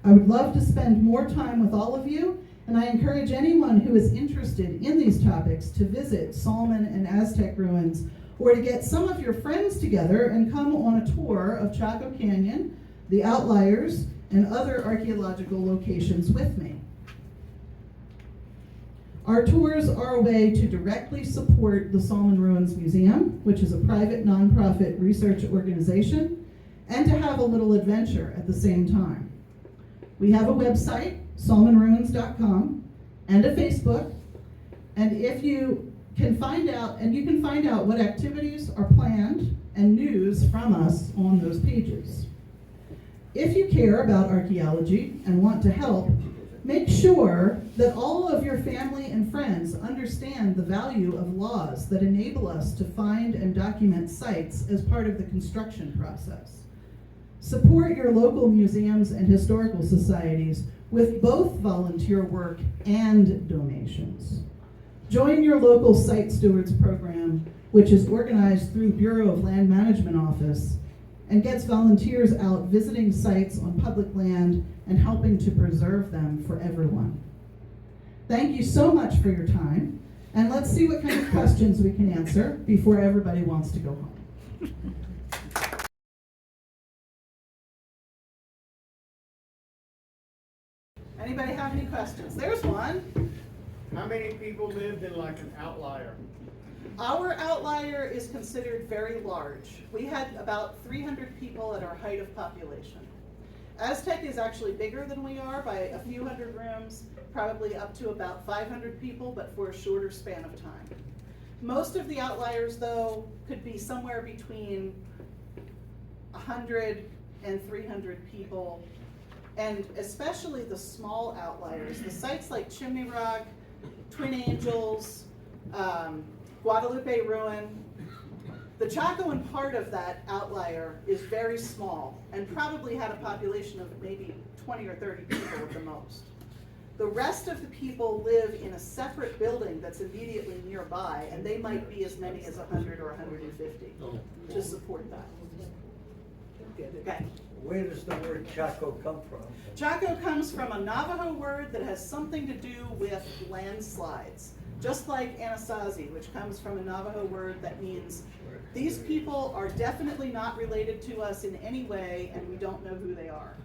I would love to spend more time with all of you, and I encourage anyone who is interested in these topics to visit Solomon and Aztec ruins, or to get some of your friends together and come on a tour of Chaco Canyon, the outliers, and other archaeological locations with me. Our tours are a way to directly support the Solomon Ruins Museum, which is a private nonprofit research organization, and to have a little adventure at the same time. We have a website, solomonruins.com, and a Facebook, and if you can find out what activities are planned and news from us on those pages. If you care about archaeology and want to help, make sure that all of your family and friends understand the value of laws that enable us to find and document sites as part of the construction process. Support your local museums and historical societies with both volunteer work and donations. Join your local Site Stewards program, which is organized through Bureau of Land Management Office and gets volunteers out visiting sites on public land and helping to preserve them for everyone. Thank you so much for your time, and let's see what kind of questions we can answer before everybody wants to go home. Anybody have any questions? There's one. How many people lived in like an outlier? Our outlier is considered very large. We had about 300 people at our height of population. Aztec is actually bigger than we are by a few hundred rooms, probably up to about 500 people, but for a shorter span of time. Most of the outliers, though, could be somewhere between 100 and 300 people, and especially the small outliers, the sites like Chimney Rock, Twin Angels, Guadalupe Ruin. The Chacoan part of that outlier is very small and probably had a population of maybe 20 or 30 people at the most. The rest of the people live in a separate building that's immediately nearby, and they might be as many as 100 or 150 to support that. Okay. Where does the word Chaco come from? Chaco comes from a Navajo word that has something to do with landslides. Just like Anasazi, which comes from a Navajo word that means these people are definitely not related to us in any way, and we don't know who they are.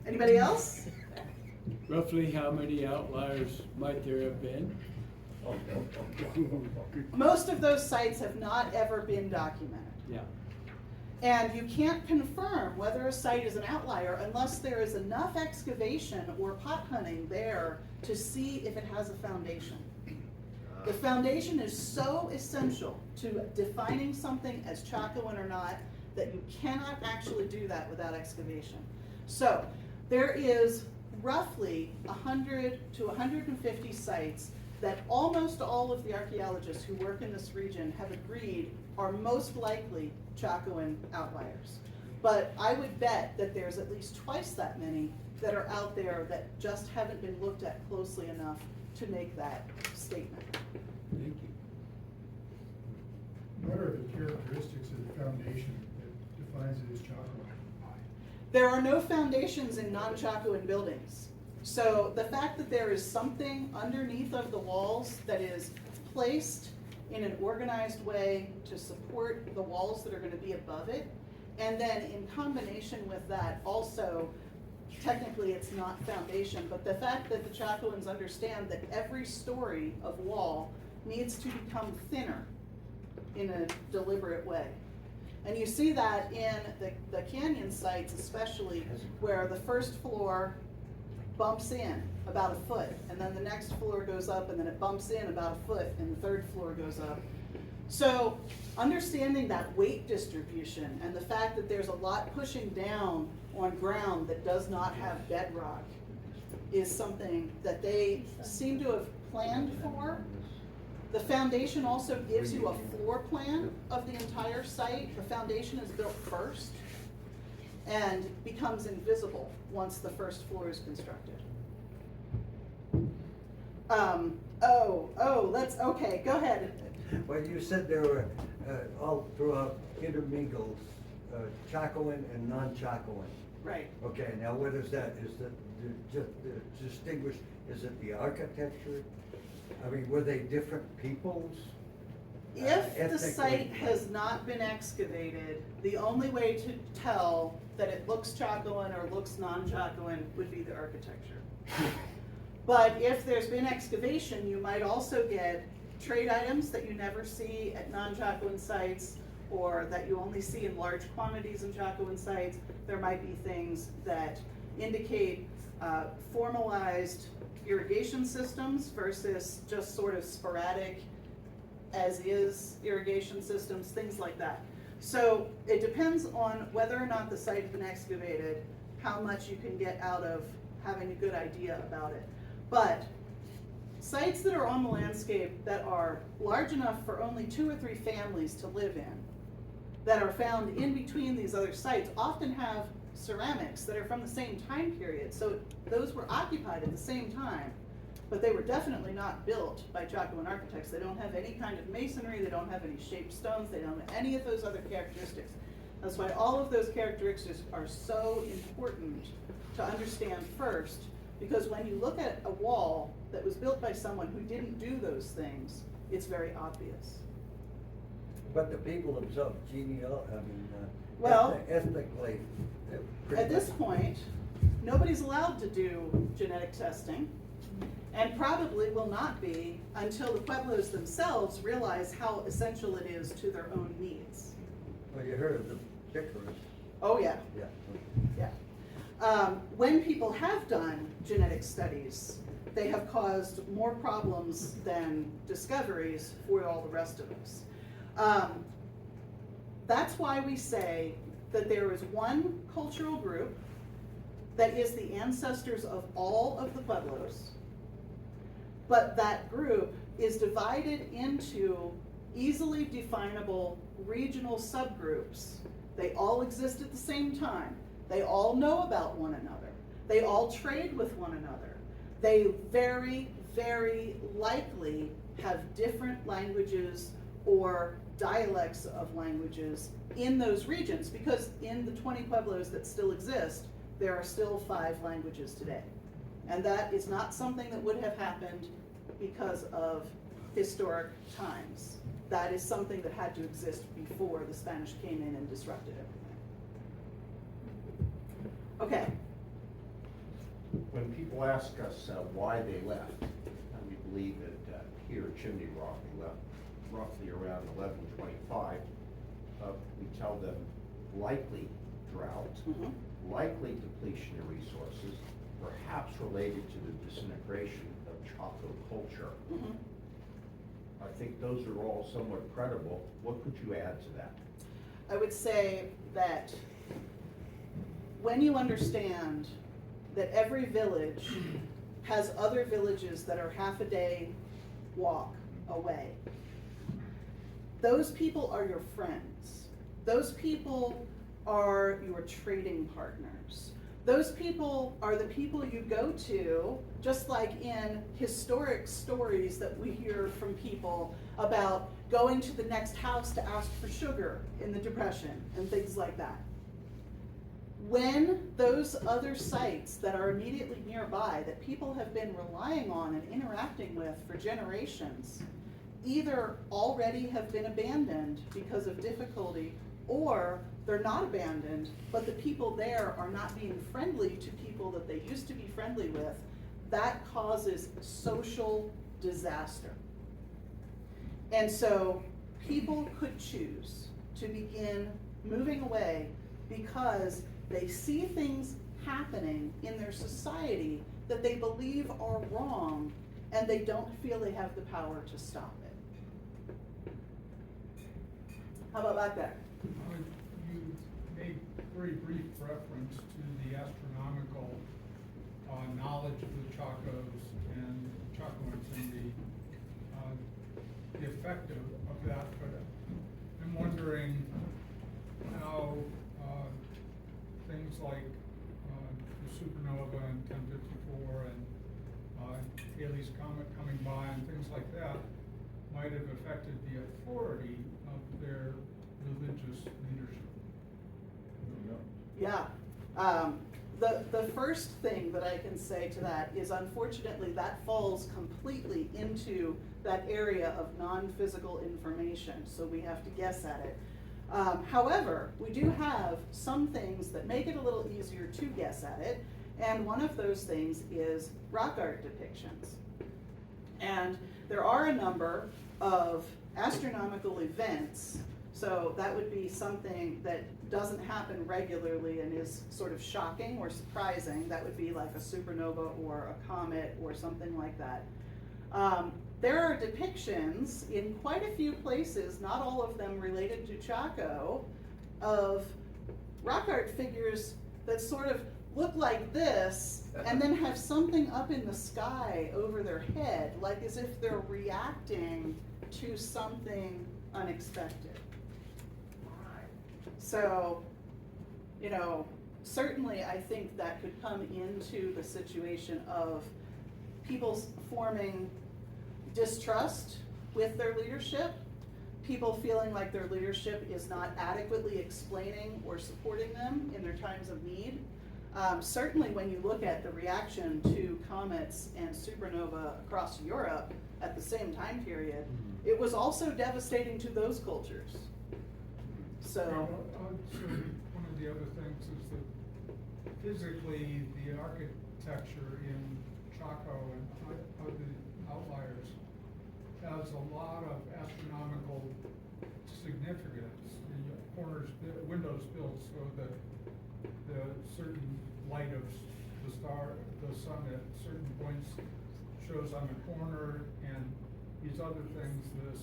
Anybody else? Roughly how many outliers might there have been? Most of those sites have not ever been documented. Yeah. And you can't confirm whether a site is an outlier unless there is enough excavation or pot hunting there to see if it has a foundation. The foundation is so essential to defining something as Chacoan or not that you cannot actually do that without excavation. So there is roughly 100 to 150 sites that almost all of the archaeologists who work in this region have agreed are most likely Chacoan outliers. But I would bet that there's at least twice that many that are out there that just haven't been looked at closely enough to make that statement. Thank you. what are the characteristics of the foundation that defines it as Chacoan? There are no foundations in non-Chacoan buildings. So the fact that there is something underneath of the walls that is placed in an organized way to support the walls that are going to be above it, and then in combination with that also, technically it's not foundation, but the fact that the Chacoans understand that every story of wall needs to become thinner in a deliberate way. And you see that in the canyon sites especially, where the first floor bumps in about a foot, and then the next floor goes up, and then it bumps in about a foot, and the third floor goes up. So understanding that weight distribution and the fact that there's a lot pushing down on ground that does not have bedrock is something that they seem to have planned for. The foundation also gives you a floor plan of the entire site. The foundation is built first and becomes invisible once the first floor is constructed. Okay, go ahead. Well, you said there were, all throughout intermingled, Chacoan and non-Chacoan. Right. Okay, now what is that? Is that just distinguished, is it the architecture? I mean, were they different peoples? If the Ethnically? site has not been excavated, the only way to tell that it looks Chacoan or looks non-Chacoan would be the architecture. But if there's been excavation, you might also get trade items that you never see at non-Chacoan sites, or that you only see in large quantities in Chacoan sites. There might be things that indicate formalized irrigation systems versus just sort of sporadic as-is irrigation systems, things like that. So it depends on whether or not the site has been excavated, how much you can get out of having a good idea about it. But sites that are on the landscape that are large enough for only 2 or 3 families to live in, that are found in between these other sites, often have ceramics that are from the same time period. So those were occupied at the same time, but they were definitely not built by Chacoan architects. They don't have any kind of masonry, they don't have any shaped stones, they don't have any of those other characteristics. That's why all of those characteristics are so important to understand first, because when you look at a wall that was built by someone who didn't do those things, it's very obvious. But the people themselves, Well, ethnically. they're pretty At this much- point, nobody's allowed to do genetic testing, and probably will not be until the Pueblos themselves realize how essential it is to their own needs. Well, you heard of the Pickers, Oh, yeah, yeah. yeah. When people have done genetic studies, they have caused more problems than discoveries for all the rest of us. That's why we say that there is one cultural group that is the ancestors of all of the Pueblos, but that group is divided into easily definable regional subgroups. They all exist at the same time. They all know about one another. They all trade with one another. They very, very likely have different languages or dialects of languages in those regions, because in the 20 Pueblos that still exist, there are still 5 languages today. And that is not something that would have happened because of historic times. That is something that had to exist before the Spanish came in and disrupted everything. Okay. When people ask us why they left, and we believe that here at Chimney Rock, they left roughly around 1125, we tell them likely drought, likely depletion of resources, perhaps related to the disintegration of Chaco culture. I think those are all somewhat credible. What could you add to that? I would say that when you understand that every village has other villages that are half a day walk away, those people are your friends. Those people are your trading partners. Those people are the people you go to, just like in historic stories that we hear from people about going to the next house to ask for sugar in the Depression, and things like that. When those other sites that are immediately nearby, that people have been relying on and interacting with for generations, either already have been abandoned because of difficulty, or they're not abandoned, but the people there are not being friendly to people that they used to be friendly with, that causes social disaster. And so people could choose to begin moving away because they see things happening in their society that they believe are wrong, and they don't feel they have the power to stop it. How about back there? You made very brief reference to the astronomical knowledge of the Chacos and Chacoans and the effect of that, but I'm wondering how things like the supernova in 1054 and Halley's Comet coming by and things like that might have affected the authority of their religious leadership. Yeah. The first thing that I can say to that is, unfortunately, that falls completely into that area of non-physical information, so we have to guess at it. However, we do have some things that make it a little easier to guess at it, and one of those things is rock art depictions. And there are a number of astronomical events, so that would be something that doesn't happen regularly and is sort of shocking or surprising. That would be like a supernova or a comet or something like that. There are depictions in quite a few places, not all of them related to Chaco, of rock art figures that sort of look like this and then have something up in the sky over their head, like as if they're reacting to something unexpected. So, you know, certainly I think that could come into the situation of people forming distrust with their leadership, people feeling like their leadership is not adequately explaining or supporting them in their times of need. Certainly when you look at the reaction to comets and supernova across Europe at the same time period, it was also devastating to those cultures. So One of the other things is that physically the architecture in Chaco and of the outliers has a lot of astronomical significance. The corners, the windows built so that the certain light of the sun at certain points shows on the corner, and these other things, this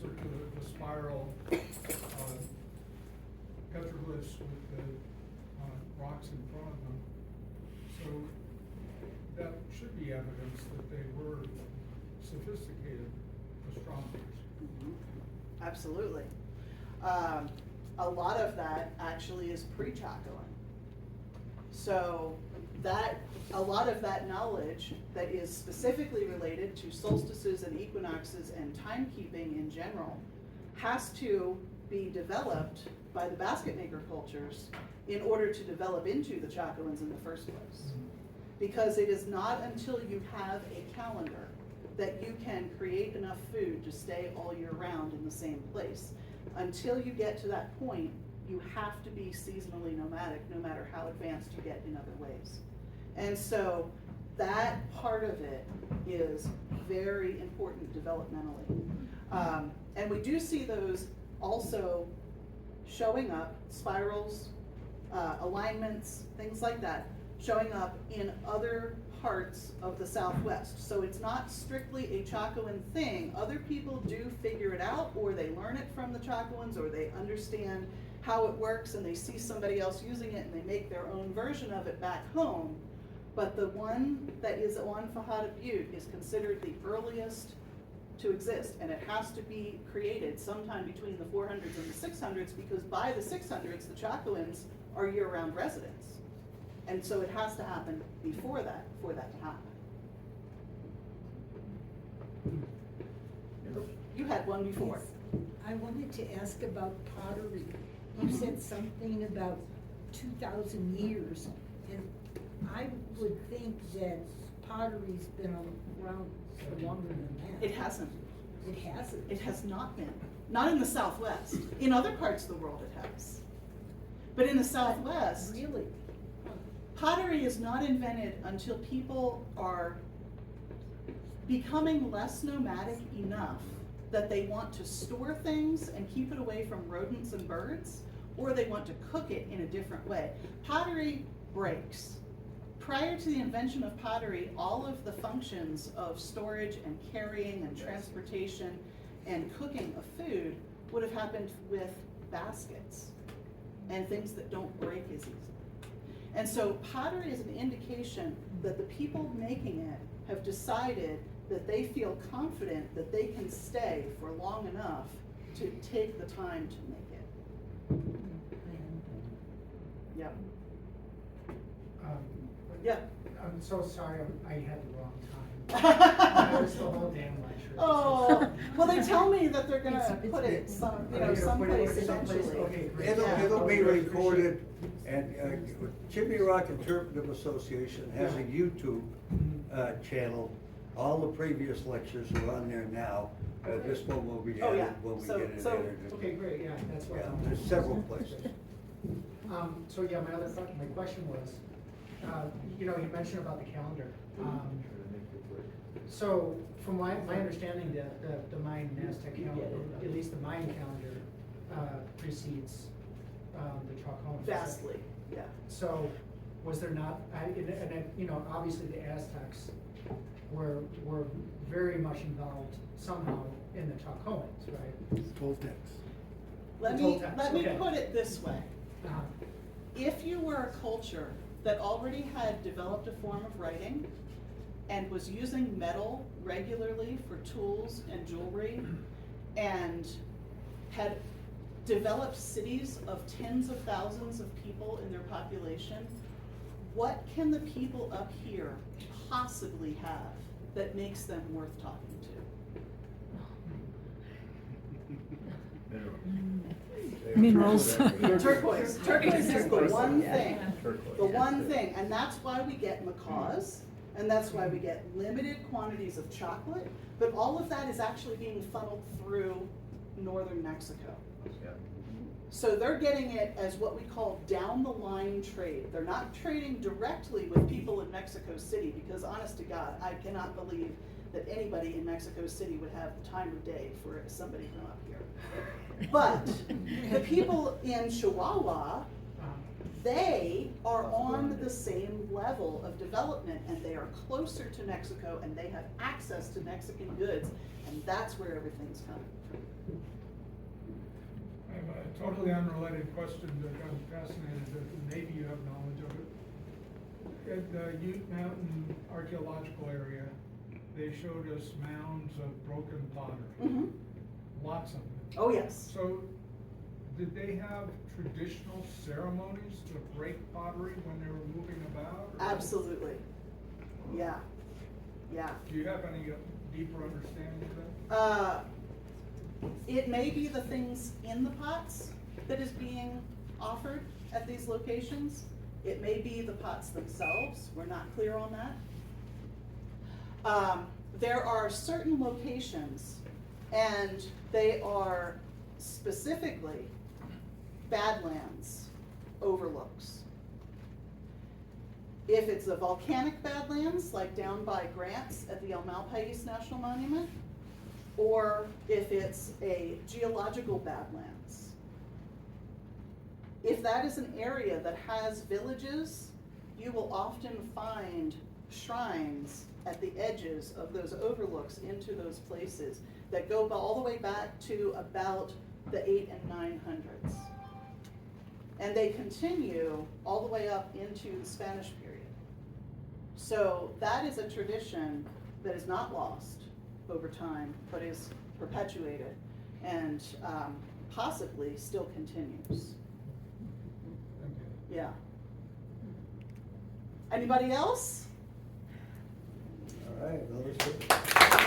circular, the spiral petroglyphs with the rocks in front of them. So that should be evidence that they were sophisticated astronomers. absolutely. A lot of that actually is pre-Chacoan. So a lot of that knowledge that is specifically related to solstices and equinoxes and timekeeping in general has to be developed by the basket maker cultures in order to develop into the Chacoans in the first place. Because it is not until you have a calendar that you can create enough food to stay all year round in the same place. Until you get to that point, you have to be seasonally nomadic, no matter how advanced you get in other ways. And so that part of it is very important developmentally. And we do see those also showing up, spirals, alignments, things like that, showing up in other parts of the Southwest. So it's not strictly a Chacoan thing. Other people do figure it out, or they learn it from the Chacoans, or they understand how it works and they see somebody else using it and they make their own version of it back home. But the one that is on Fajada Butte is considered the earliest to exist, and it has to be created sometime between the 400s and the 600s, because by the 600s, the Chacoans are year-round residents. And so it has to happen before that, for that to happen. You had one before. I wanted to ask about pottery. You said something about 2,000 years, and I would think that pottery's been around for longer than that. It hasn't. It hasn't. It has not been. Not in the Southwest. In other parts of the world it has. But in the Southwest, Really? pottery is not invented until people are becoming less nomadic enough that they want to store things and keep it away from rodents and birds, or they want to cook it in a different way. Pottery breaks. Prior to the invention of pottery, all of the functions of storage and carrying and transportation and cooking of food would have happened with baskets and things that don't break as easily. And so pottery is an indication that the people making it have decided that they feel confident that they can stay for long enough to take the time to make it. Yep. Yep. I'm so sorry, I had the wrong time. That was the whole damn lecture. Oh, well, they tell me that they're gonna It's- put it some, you Are know, you gonna put it someplace someplace? eventually. Okay, great. It'll be recorded, and Chimney Rock Interpretive Association has a YouTube channel. All the previous lectures are on there now. This one will be Oh, added yeah. when we So- get it so- edited. Okay, great, yeah, that's what. Yeah, I wanted there's to several say. places. So yeah, my question was, you know, you mentioned about the calendar. So from my understanding, the Mayan and Aztec calendar, at least the Mayan calendar, precedes the Chacoan. Vastly, yeah. So was there not, you know, obviously the Aztecs were very much involved somehow in the Chacoans, right? Toltecs. Let The me, Toltecs, let me okay. put it this way. Uh-huh. If you were a culture that already had developed a form of writing and was using metal regularly for tools and jewelry and had developed cities of tens of thousands of people in their population, what can the people up here possibly have that makes them worth talking to? Minerals. Turquoise. Turquoise is the one thing. The one thing, and that's why we get macaws, and that's why we get limited quantities of chocolate, but all of that is actually being funneled through northern Mexico. So they're getting it as what we call down the line trade. They're not trading directly with people in Mexico City, because honest to God, I cannot believe that anybody in Mexico City would have the time of day for somebody from up here. But the people in Chihuahua, they are on the same level of development, and they are closer to Mexico, and they have access to Mexican goods, and that's where everything's coming from. I have a totally unrelated question that I'm fascinated with, maybe you have knowledge of it. At the Ute Mountain archaeological area, they showed us mounds of broken pottery, lots of them. Oh, yes. So, did they have traditional ceremonies to break pottery when they were moving about? or- Absolutely. Yeah. Yeah. Do you have any deeper understanding of that? It may be the things in the pots that is being offered at these locations. It may be the pots themselves. We're not clear on that. There are certain locations, and they are specifically Badlands overlooks. If it's a volcanic Badlands, like down by Grants at the El Malpais National Monument, or if it's a geological Badlands. If that is an area that has villages, you will often find shrines at the edges of those overlooks into those places that go all the way back to about the 800s and 900s. And they continue all the way up into the Spanish period. So that is a tradition that is not lost over time, but is perpetuated and possibly still continues. Yeah. Anybody else? All right, well, let's